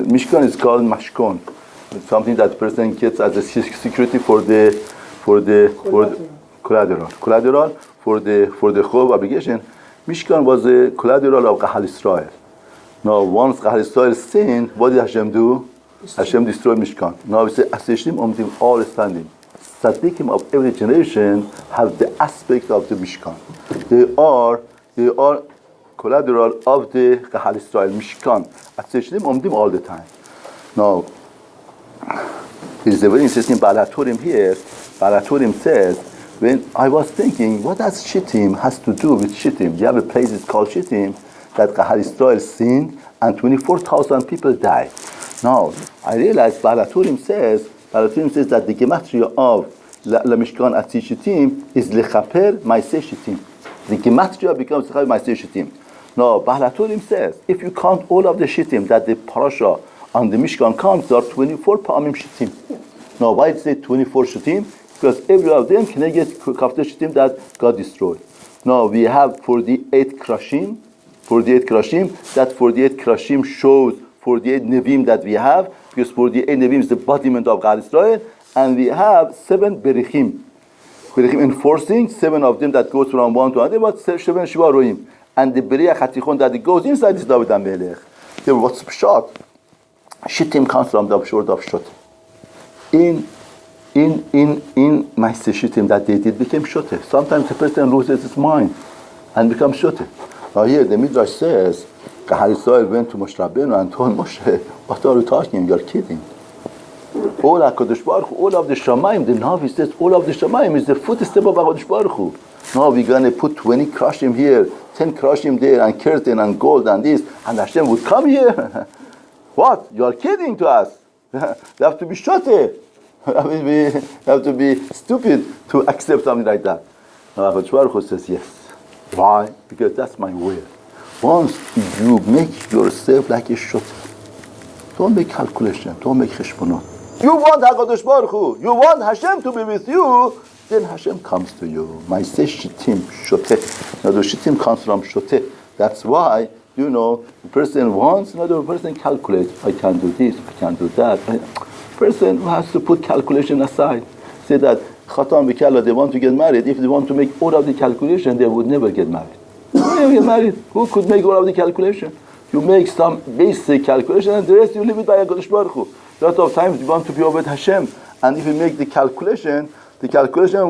S1: Mishkan is called Mashkon. It's something that the person gets as a security for the collateral for the Chov obligation. Mishkan was a collateral of Kahal Israel. Now, once Kahal Israel sinned, what did Hashem do? Hashem destroyed Mishkan. Now we say, Aseshim Omdim, all standing. Tzaddikim of every generation have the aspect of the Mishkan. They are collateral of the Kahal Israel, Mishkan. Aseshim Omdim all the time. Now, there is a very interesting Balaturim here. Balaturim says, when I was thinking, what does Shittim has to do with Shittim? You have a place it's called Shittim that Kahal Israel sinned and 24,000 people died. Now, I realized Balaturim says that the gematria of Mishkan at Shittim is Lechaper Maaseh Shittim. The gematria becomes Lechaper Maaseh Shittim. Now, Balaturim says, if you count all of the Shittim that the parasha on the Mishkan counts, there are 24 Pa'amim Shittim. Now, why did it say 24 Shittim? Because every one of them can get Kafta Shittim that got destroyed. Now, we have 48 Krashim. That 48 Krashim shows 48 Nevim that we have, because 48 Nevim is the embodiment of God Israel, and we have 7 Berichim. Berichim enforcing, 7 of them that goes from one to another, but 7 Shiva Roim. And the Beriach HaTichon that it goes inside is David HaMelech. Then what's Pshat? Shittim comes from the word of Shot. In Maaseh Shittim that they did became Shote. Sometimes the person loses his mind and becomes Shote. Now here the Midrash says, Kahal Israel went to Moshe Rabbeinu and told Moshe, what are you talking? You're kidding. All HaKadosh Baruch Hu, all of the Shamayim, the Navi says, all of the Shamayim is the footstep of HaKadosh Baruch Hu. Now we're going to put 20 Krashim here, 10 Krashim there, and curtain and gold and this, and Hashem would come here. What? You are kidding to us. You have to be Shote. You have to be stupid to accept something like that. Now HaKadosh Baruch Hu says yes. Why? Because that's my will. Once you make yourself like a Shote, don't make calculation, don't make cheshbonot. You want HaKadosh Baruch Hu, you want Hashem to be with you, then Hashem comes to you. Maaseh Shittim, Shote. Now the Shittim comes from Shote. That's why, the person wants, another person calculates. I can do this, I can do that. Person who has to put calculation aside. Say that Khatan Bikala, they want to get married. If they want to make all of the calculation, they would never get married. They would never get married. Who could make all of the calculation? You make some basic calculation and the rest you leave it by HaKadosh Baruch Hu. A lot of times you want to be Oved Hashem. And if you make the calculation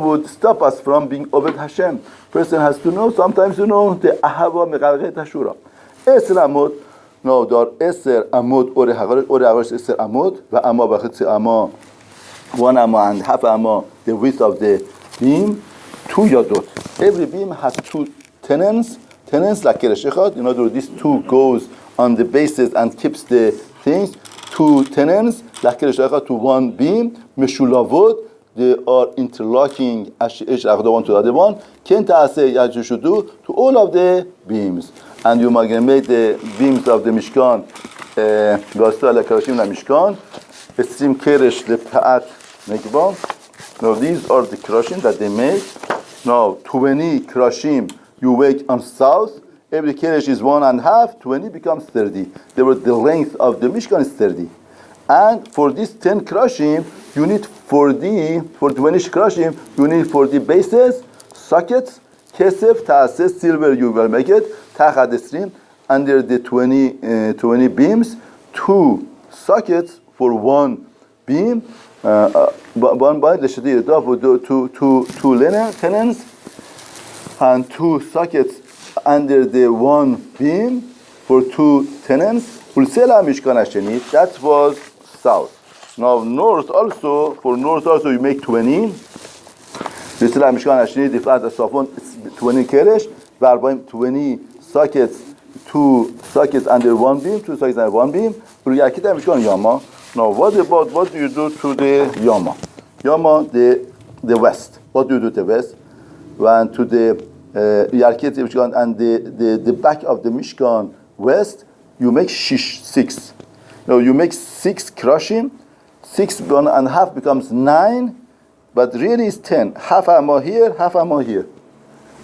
S1: would stop us from being Oved Hashem. Person has to know, sometimes the Ahava Megalget Hashura. Eser Amod, no, there are Eser Amod, Ore Hagaret, Eser Amod, Va'ama Bachetze Amma, 1 Amma and half Amma, the width of the beam, 2 Yodot. Every beam has 2 tenons like Kereshechot. These 2 goes on the bases and keeps the things. 2 tenons like Kereshechot to 1 beam, Meshulavot, they are interlocking one to the other one. As you should do to all of the beams. And you might make the beams of the Mishkan, Mishkan, Estim Keresh Lepa'at Megban. Now these are the krashim that they make. Now 20 krashim you make on south. Every keresh is 1.5. 20 becomes 30. The length of the Mishkan is 30. And for this 10 krashim, you need 40. For 20 krashim, you need 40 bases, sockets, kesef, ta'aseh, silver. You will make it. Tachad esrim under the 20 beams. 2 sockets for 1 beam. One by the two tenons and 2 sockets under the 1 beam for 2 tenons. That was south. Now north also, for north also you make 20. If it's 20 keresh, 20 sockets, 2 sockets under 1 beam, 2 sockets under 1 beam. Now, what do you do to the Yama? Yama, the west. What do you do to the west? And to the Yarkit Mishkan and the back of the Mishkan west, you make 6. Now, you make 6 krashim. 6 1.5 becomes 9, but really it's 10. Half amma here, half amma here.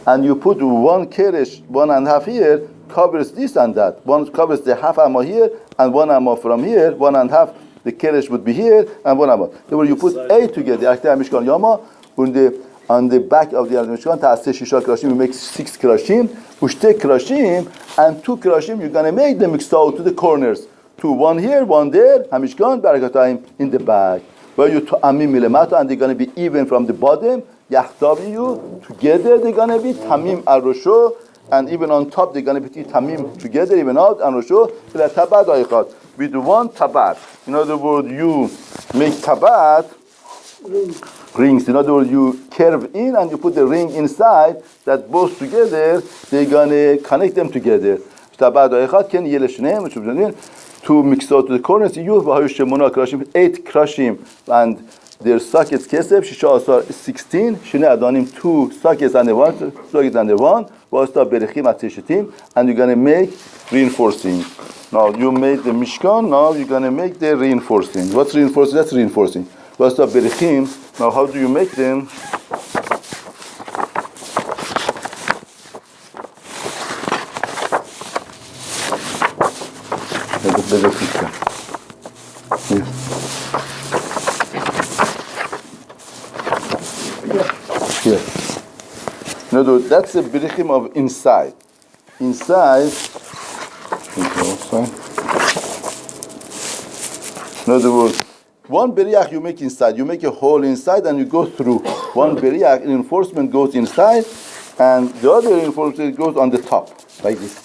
S1: And you put 1 keresh, 1.5 here, covers this and that. One covers the half amma here, and 1 amma from here, 1.5. The keresh would be here, and 1 amma. Therefore, you put 8 together. Mishkan Yama, on the back of the Mishkan, Ta'aseh Shisha Krashim, you make 6 Krashim, Ushte Krashim, and 2 Krashim, you're going to make them mixed out to the corners. 2, 1 here, 1 there, Hamishkan, Barakatayim in the back. Where you Amim Milemata, and they're going to be even from the bottom, Yachtabiyu, together they're going to be Tamim Al Rosho, and even on top they're going to be Tamim together, even out, and Rosho, Tabad Aychat. With 1 tabat. In other words, you make tabat rings. In other words, you curve in and you put the ring inside that both together, they're going to connect them together. Tabat aychat ken yeleshneim, which is to mix out to the corners. You have 8 krashim and their sockets kesef, shisha asar 16, shine adanim 2 sockets under 1, sockets under 1, vasta berechim atzeshetim, and you're going to make reinforcing. Now you made the Mishkan, now you're going to make the reinforcing. What's reinforcing? That's reinforcing. Vasta berechim, now how do you make them? Here. No, that's the berichim of inside. Inside. In other words, 1 beriach you make inside. You make a hole inside and you go through. 1 beriach reinforcement goes inside, and the other reinforcement goes on the top, like this.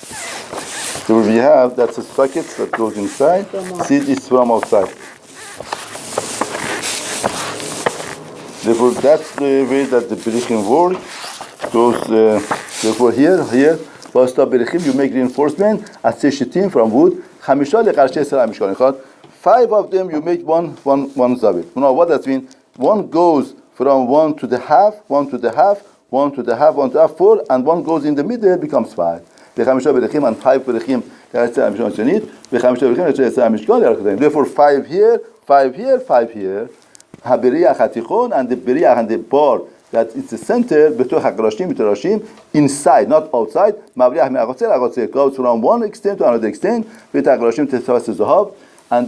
S1: So we have, that's a socket that goes inside. See, it's from outside. Therefore, that's the way that the berichim work. Goes, therefore, here, Basta berichim, you make reinforcement at seshitim from wood. 5 of them you make one zabit. Now, what that means? 1 goes from 1 to the half, 1 to the half, 1 to the half, 1 to the half, 4, and 1 goes in the middle, becomes 5. And 5 berichim. Therefore, 5 here, 5 here, 5 here. And the beriach and the bar that it's the center, inside, not outside. Goes from one extent to another extent. And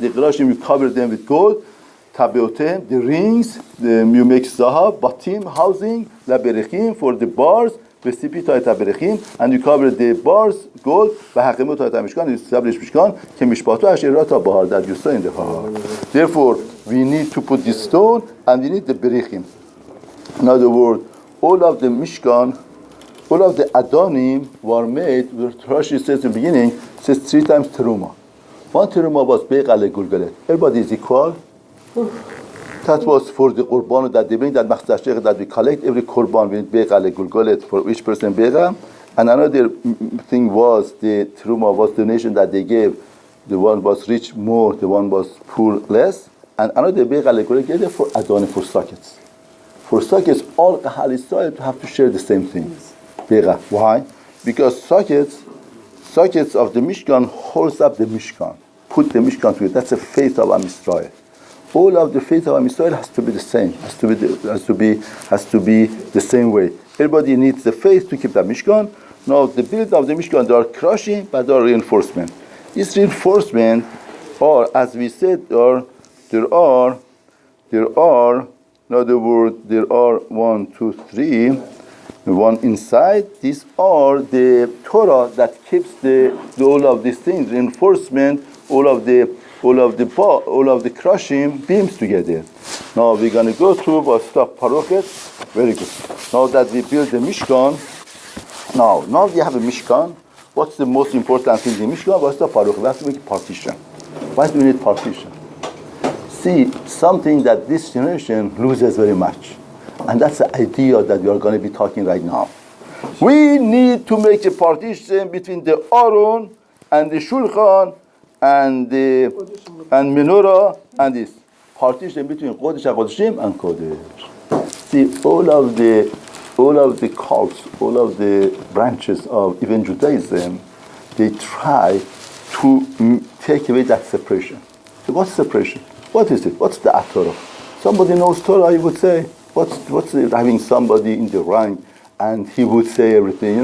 S1: the grashim, you cover them with gold. The rings, you make zahab, batim, housing, laberechim, for the bars. And you cover the bars, gold, you establish Mishkan, that you saw in the Hall. Therefore, we need to put this stone and we need the berichim. In other words, all of the Mishkan, all of the Adonim were made, Rashi says in the beginning, says 3 times Terumah. 1 Terumah was Be'al Gulgalet. Everybody is equal. That was for the Qurban that they bring, that Machzashech that we collect. Every Qurban with Be'al Gulgalet for each person Be'al. And another thing was the Terumah was the donation that they gave. The one was rich more, the one was poor less. And another Be'al Gulgalet for Adonim, for sockets. For sockets, all Kahal Israel have to share the same thing. Why? Because sockets of the Mishkan holds up the Mishkan. Put the Mishkan together. That's the faith of Am Israel. All of the faith of Am Israel has to be the same. Has to be the same way. Everybody needs the faith to keep the Mishkan. Now the build of the Mishkan, they are crushing, but they are reinforcement. This reinforcement, or as we said, there are. In other words, there are 1, 2, 3. One inside. These are the Torah that keeps all of these things, reinforcement, all of the crushing beams together. Now we're going to go through Vastaf Parochet. Very good. Now that we build the Mishkan, now we have a Mishkan. What's the most important thing in the Mishkan? Vastaf Parochet. We have to make a partition. Why do we need partition? See, something that this generation loses very much. And that's the idea that we are going to be talking right now. We need to make a partition between the Aron and the Shulchan and Menorah and this. Partition between Kodesh HaKodeshim and Kodesh. See, all of the cults, all of the branches of even Judaism, they try to take away that separation. So what's separation? What is it? What's the Torah? Somebody knows Torah, he would say, what's it, having somebody in the rank and he would say everything,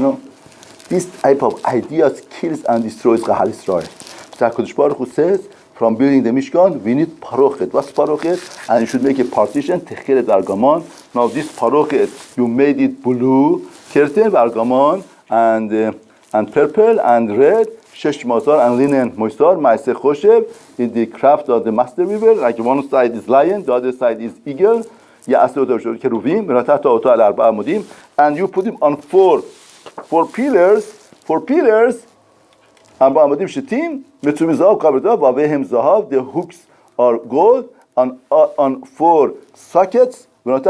S1: This type of ideas kills and destroys Kahal Israel. So HaKadosh Baruch Hu says, from building the Mishkan, we need parochet. What's parochet? And you should make a partition, techeret argaman. Now this parochet, you made it blue, curtain, argaman, and purple, and red, shesh mazar, and linen, moisar, maaseh choshev, in the craft of the master weaver. Like one side is lion, the other side is eagle. And you put him on four pillars. The hooks are gold on 4 sockets. And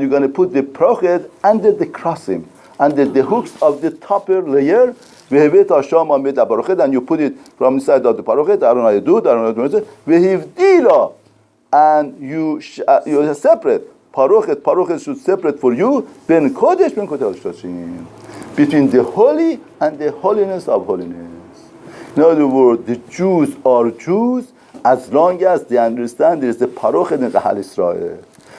S1: you're going to put the prochet under the crossim, under the hooks of the topper layer. And you put it from inside of the parochet. And you separate. Parochet should separate for you between the holy and the holiness of holiness. In other words, the Jews are Jews as long as they understand there is a parochet in Kahal Israel.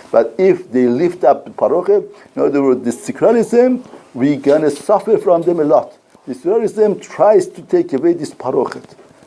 S1: But if they lift up the parochet, in other words, the secularism, we're going to suffer from them a lot. The secularism tries to take away this parochet.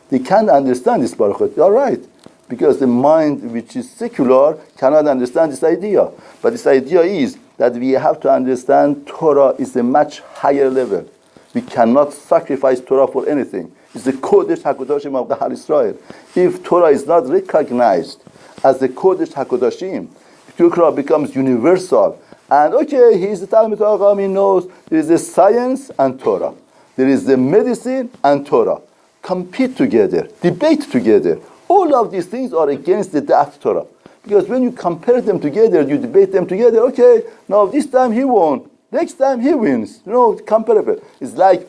S1: They can't understand this parochet. You're right. Because the mind which is secular cannot understand this idea. But this idea is that we have to understand Torah is a much higher level. We cannot sacrifice Torah for anything. It's the Kodesh HaKodashim of Kahal Israel. If Torah is not recognized as the Kodesh HaKodashim, Torah becomes universal. And okay, he's the Talmud Chacham, he knows there is the science and Torah. There is the medicine and Torah. Compete together, debate together. All of these things are against the Da'at Torah. Because when you compare them together, you debate them together, okay, now this time he won, next time he wins. Comparable. It's like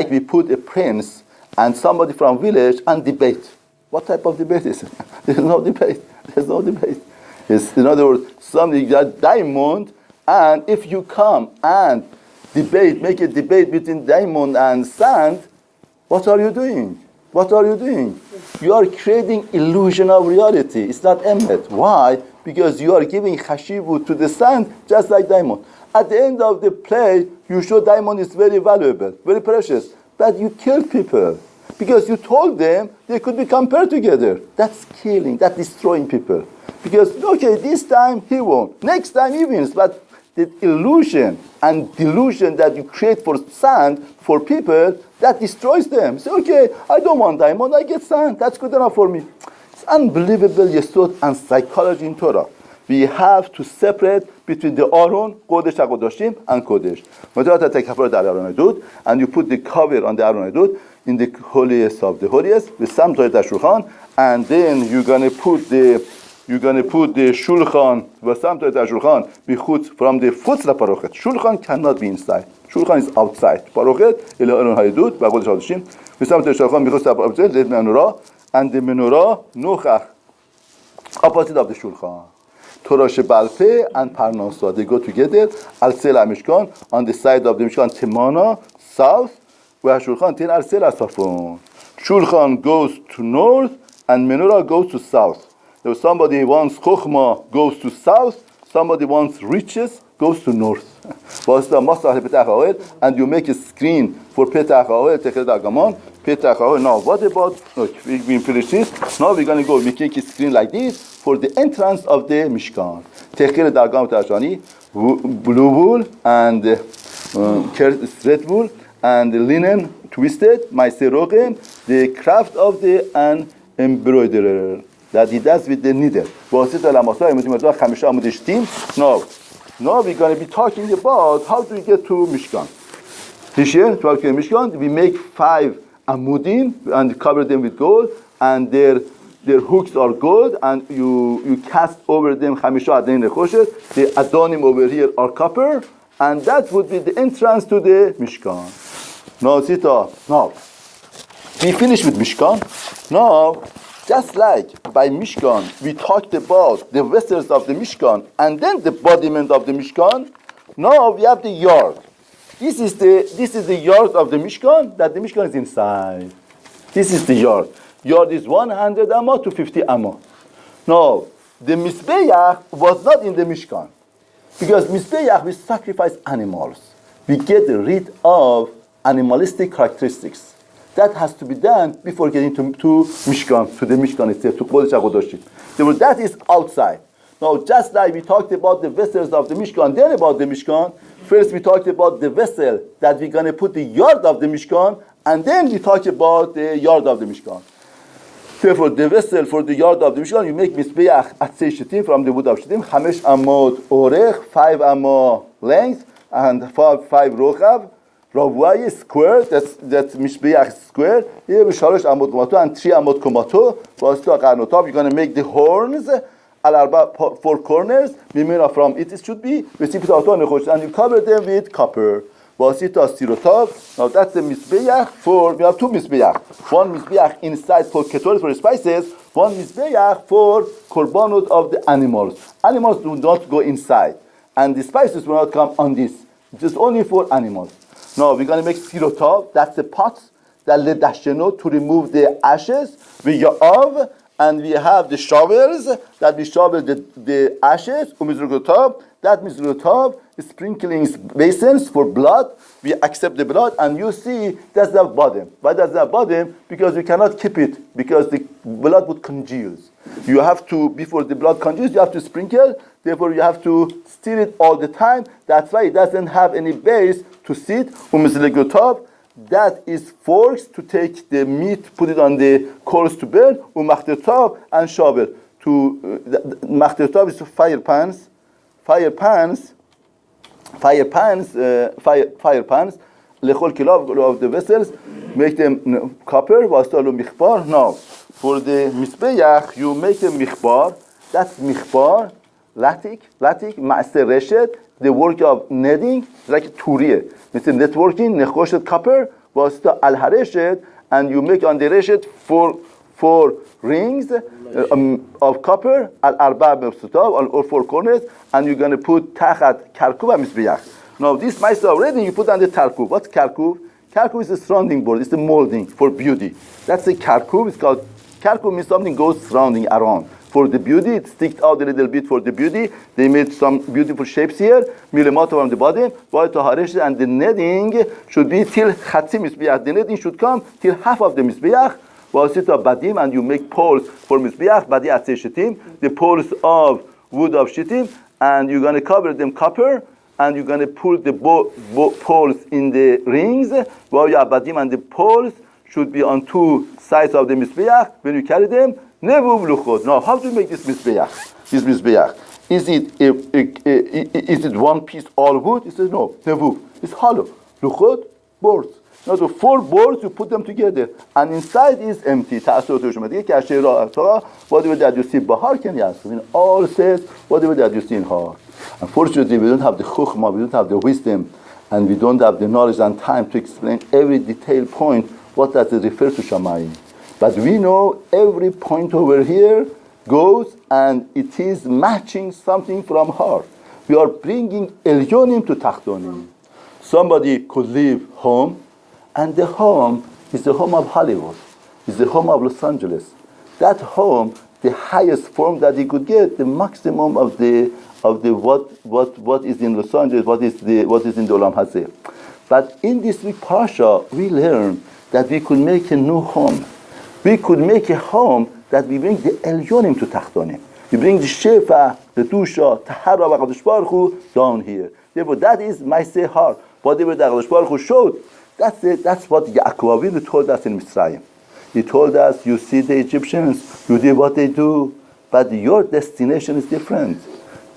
S1: we put a prince and somebody from village and debate. What type of debate is it? There's no debate. It's, in other words, somebody got diamond, and if you come and make a debate between diamond and sand, what are you doing? You are creating illusion of reality. It's not emet. Why? Because you are giving chashivut to the sand just like diamond. At the end of the play, you show diamond is very valuable, very precious. But you kill people. Because you told them they could be compared together. That's killing, that's destroying people. Because, okay, this time he won. Next time he wins. But the illusion and delusion that you create for sand, for people, that destroys them. Say, okay, I don't want diamond, I get sand. That's good enough for me. It's unbelievable yesod and psychology in Torah. We have to separate between the Aron, Kodesh HaKodashim, and Kodesh. And you put the cover on the Aron Adut in the holiest of the holiest, with some Shulchan, and then you're going to put the Shulchan, from the foot to the Parochet. Shulchan cannot be inside. Shulchan is outside. Parochet, and the menorah, nochach, opposite of the Shulchan. Torah Shebalpeh and Parnasa. They go together. Al Sel HaMishkan, on the side of the Mishkan, Temana, south. Shulchan Tin Al Sel HaSafon. Shulchan goes to north and Menorah goes to south. If somebody wants Chokhmah, goes to south. Somebody wants riches, goes to north. And you make a screen for Petach HaOhel, Techel Dagamon, Petach HaOhel. Now, what about, look, we finish this. Now we're going to go, we make a screen like this for the entrance of the Mishkan. Techel Dagamon Tashani, blue wool and red wool and linen twisted, Maiserogim, the craft of the embroiderer that he does with the needle. Now we're going to be talking about how do we get to Mishkan. Here, to Mishkan, we make 5 amudim and cover them with gold, and their hooks are gold, and you cast over them chamisha adin nechoshet. The adonim over here are copper, and that would be the entrance to the Mishkan. Now, we finish with Mishkan. Now, just like by Mishkan, we talked about the vessels of the Mishkan and then the embodiment of the Mishkan. Now we have the yard. This is the yard of the Mishkan, that the Mishkan is inside. This is the yard. Yard is 100 amma to 50 amma. Now, the Mizbeach was not in the Mishkan. Because Mizbeach, we sacrifice animals. We get rid of animalistic characteristics. That has to be done before getting to Mishkan, to the Mishkan itself, to Kodesh HaKodashim. Therefore, that is outside. Now, just like we talked about the vessels of the Mishkan, then about the Mishkan, first we talked about the vessel that we're going to put the yard of the Mishkan, and then we talk about the yard of the Mishkan. Therefore, the vessel for the yard of the Mishkan, you make Mizbeach Atzei Shittim from the wood of Shittim, 5 amot orech, 5 amot length, and 5 rochav. Ravuai is square, that's Mishbeach square. Here we shalosh amot komato and 3 amot komato. V'asito qarnotov, you're going to make the horns, al-arba 4 corners. Mimena from it should be, and you cover them with copper. V'asito sirotov. Now that's the Mishbeach for, we have 2 Mishbeach. One Mishbeach inside for ketoret, for spices. One Mishbeach for korbanot of the animals. Animals do not go inside. And the spices will not come on this. Just only for animals. Now we're going to make sirotav, that's the pots, that ledasheno, to remove the ashes. We ya'av, and we have the shovels, that we shovel the ashes. Umizrugotav, that mizrugotav is sprinkling basins for blood. We accept the blood, and you see that's the bottom. Why does that bottom? Because we cannot keep it, because the blood would congeal. You have to, before the blood congeals, you have to sprinkle. Therefore, you have to stir it all the time. That's why it doesn't have any base to sit. That is forks to take the meat, put it on the coals to burn. And shovel. Machtertav is fire pans. Fire pans. Lechol kilav of the vessels. Make them copper. Now, for the Mizbeach, you make a michbar. That's michbar. Latik, Master Reshet, the work of netting, like Turiye. It's a networking, Nechoshet copper, was the Al Hareshet, and you make on the Reshet 4 rings of copper, Al Arba Mepsutav, or 4 corners, and you're going to put Tachat Karkub and Mizbeach. Now, this Meister already, you put on the Tarkub. What's Karkub? Karkub is a surrounding board, it's the molding for beauty. That's the Karkub, it's called, Karkub means something goes surrounding around. For the beauty, it sticks out a little bit for the beauty. They made some beautiful shapes here. Milimato from the bottom. And the netting should be till Chatzi Mizbeach. The netting should come till half of the Mizbeach. Badim, and you make poles for Mizbeach. Badi Atzei Shittim. The poles of wood of Shittim. And you're going to cover them copper. And you're going to pull the poles in the rings. Badim, and the poles should be on 2 sides of the Mizbeach. When you carry them, Nevuv luchot. Now, how do you make this Mizbeach? Is it one piece all wood? He says no. Nevuv. It's hollow. Luchot, boards. Now, the 4 boards, you put them together, and inside is empty. Whatever that you see bahar can yasu. In all says whatever that you see in har. Unfortunately, we don't have the chukhmah, we don't have the wisdom, and we don't have the knowledge and time to explain every detailed point. What does it refer to Shamayim? But we know every point over here goes and it is matching something from her. We are bringing Elyonim to Tachtonim. Somebody could leave home, and the home is the home of Hollywood, is the home of Los Angeles. That home, the highest form that he could get, the maximum of the what is in Los Angeles, what is in the Olam Hazeh. But in this week Parsha, we learn that we could make a new home. We could make a home that we bring the Elyonim to Tachtonim. We bring the Shefa, the Dusha, Tahara, V'Kadosh Baruch Hu down here. Therefore, that is my Sehar. Whatever the Kadosh Baruch Hu showed, that's what Yaakov Avinu told us in Mitzrayim. He told us, you see the Egyptians, you do what they do, but your destination is different.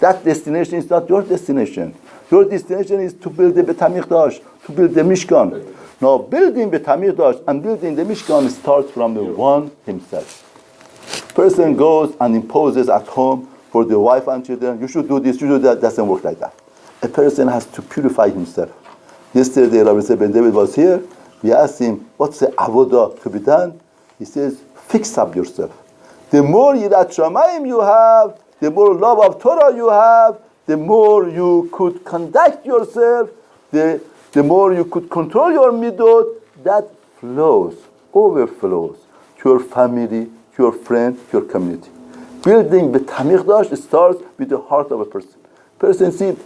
S1: That destination is not your destination. Your destination is to build the Bet HaMikdash, to build the Mishkan. Now, building Bet HaMikdash and building the Mishkan starts from the one himself. Person goes and imposes at home for the wife and children, you should do this, you should do that. Doesn't work like that. A person has to purify himself. Yesterday, Rabbi Ben David was here. We asked him, what's the avodah to be done? He says, fix up yourself. The more Yirat Shamayim you have, the more love of Torah you have, the more you could conduct yourself, the more you could control your midot, that flows, overflows to your family, to your friend, to your community. Building Bet HaMikdash starts with the heart of a person. Person sees,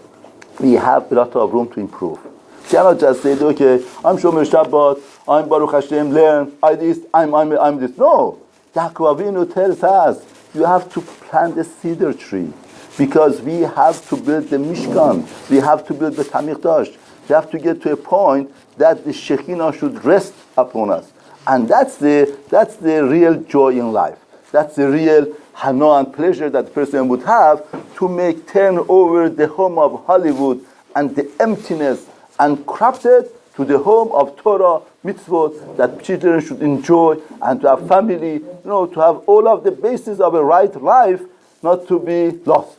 S1: we have a lot of room to improve. Cannot just say, okay, I'm Shomer Shabbat, I'm Baruch Hashem, learn, I'm this. No. Yaakov Avinu tells us, you have to plant a cedar tree because we have to build the Mishkan. We have to build the HaMikdash. We have to get to a point that the Shekhinah should rest upon us. And that's the real joy in life. That's the real hana and pleasure that the person would have to turn over the home of Hollywood and the emptiness and craft it to the home of Torah, mitzvot, that children should enjoy, and to have family, to have all of the basis of a right life, not to be lost.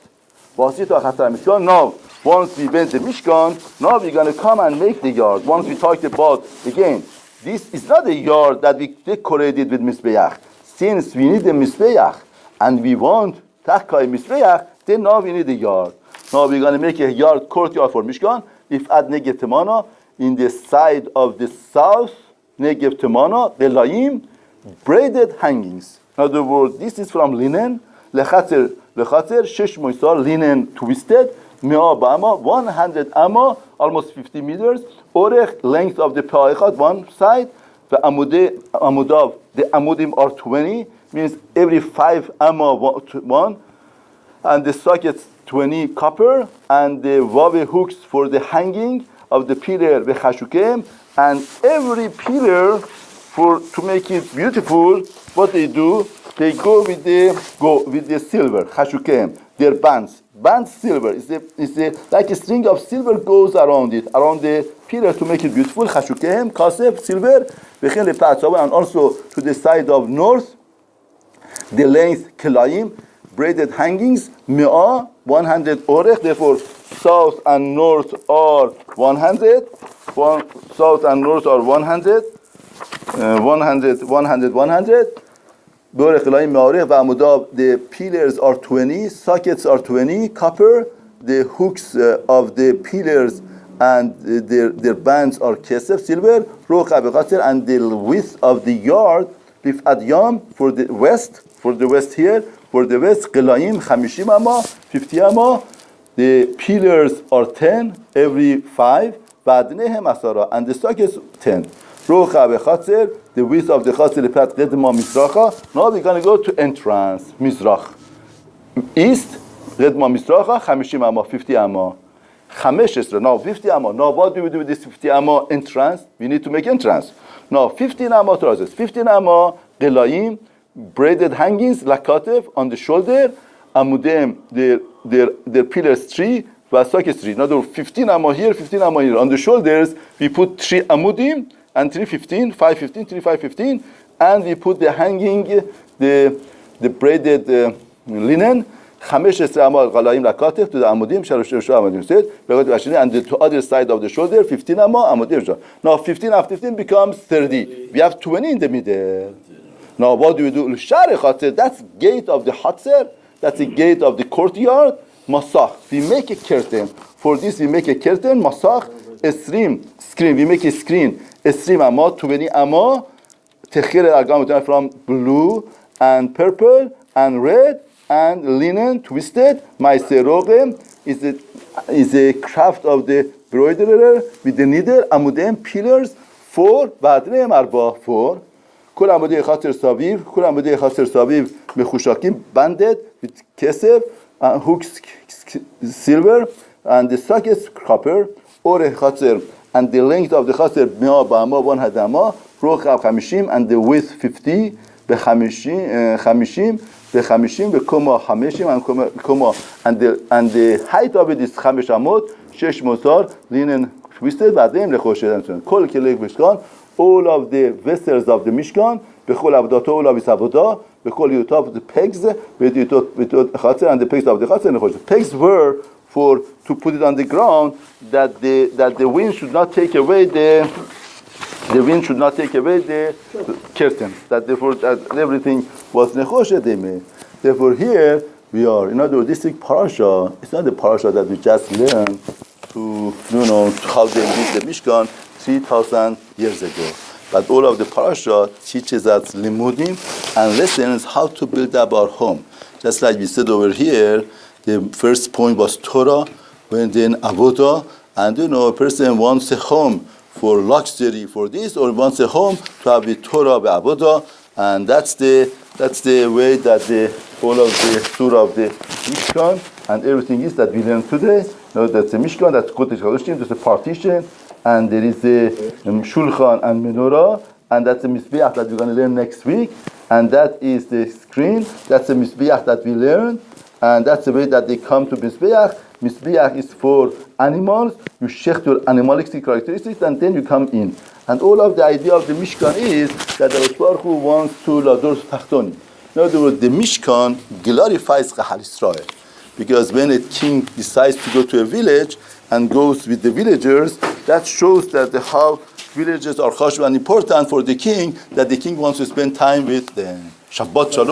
S1: Now, once we build the Mishkan, now we're going to come and make the yard. Once we talked about, again, this is not a yard that we decorated with Mizbeach. Since we need a Mizbeach, and we want Takkai Mizbeach, then now we need a yard. Now we're going to make a yard courtyard for Mishkan. If at Negev Temana, in the side of the south, Negev Temana, Levychaim, braided hangings. In other words, this is from linen, Lechatzer, Shesh Moisar, linen twisted, Me'ah Ba'ama, 100 amma, almost 50 meters, Orech, length of the Pa'echad, one side, the Amudav, the Amudim are 20, means every 5 amma one, and the sockets 20 copper, and the wave hooks for the hanging of the pillar, the chashukem, and every pillar, to make it beautiful, what they do, they go with the silver, chashukem, their bands silver. It's like a string of silver goes around the pillar to make it beautiful. Chashukem, kasef, silver, and also to the side of north, the length kelayim, braided hangings, me'ah, 100 orech, therefore south and north are 100, south and north are 100, 100. The pillars are 20, sockets are 20, copper, the hooks of the pillars and their bands are kesef, silver, and the width of the yard, for the west here, for the west, Qilayim, 50 amma, 50 amma, the pillars are 10, every 5, and the sockets 10. The width of the Chatzer, Redma Mizracha. Now we're going to go to entrance, Mizrach. East, Redma Mizracha, 50 amma, 50 amma. 15, now 50 amma. Now what do we do with this 50 amma entrance? We need to make entrance. Now 15 amma trousers, 15 amma, Qilayim, braided hangings, lakatev, on the shoulder, amudem, their pillars 3, sockets 3. In other words, 15 amma here, 15 amma here. On the shoulders, we put 3 amudim, and 3, 15, 5, 15, 3, 5, 15, and we put the hanging, the braided linen, 15 amma qalayim lakatev to the amudim, 3 amudim said, and the other side of the shoulder, 15 amma amudim. Now 15 after 15 becomes 30. We have 20 in the middle. Now what do we do? L'shari chatzer, that's gate of the chatzer, that's the gate of the courtyard. Masach, we make a curtain. For this we make a curtain, masach, a screen, we make a screen. Esrim amma, 20 amma, techir al-agam from blue and purple and red and linen twisted. My serogim is a craft of the embroiderer with the needle. Amudem pillars 4, badreim arba 4. Kol amudei chaser saviv mechushakim banded with kesef and hooks silver and the sockets copper or chaser. And the length of the chaser mi'ah ba'ama 1 hadama, rochav 50, and the width 50, ב-50, ב-koma 50, and the height of it is 5 amot, 6 motar, linen twisted, ועדיהם לחושד. כל כלי משכן, all of the vessels of the Mishkan, בכל עבודתו, all of his עבודה, בכל יותיו, the pegs, ויותות חצר, and the pegs of the חצר, לחושד. Pegs were to put it on the ground, that the wind should not take away the curtain. That therefore that everything was nechoshed. Therefore here we are. In other words, this big parasha, it's not the parasha that we just learned to how they built the Mishkan 3,000 years ago. But all of the parasha teaches us limudim and lessons how to build up our home. Just like we said over here, the first point was Torah, and then avodah, and a person wants a home for luxury for this, or wants a home to have the Torah avodah, and that's the way that all of the surah of the Mishkan and everything is that we learn today. That's the Mishkan, that's Kodesh Hadoshim, there's a partition, and there is a shulchan and menorah, and that's the Mizbeach that we're going to learn next week, and that is the screen, that's the Mizbeach that we learn. And that's the way that they come to Mizbeach. Mizbeach is for animals. You check your animalistic characteristics, and then you come in. And all of the idea of the Mishkan is that the Rosh Baruch Hu wants to lador tachtoni. In other words, the Mishkan glorifies Chahal Israel. Because when a king decides to go to a village and goes with the villagers, that shows that how villagers are chashuv and important for the king, that the king wants to spend time with them. Shabbat Shalom.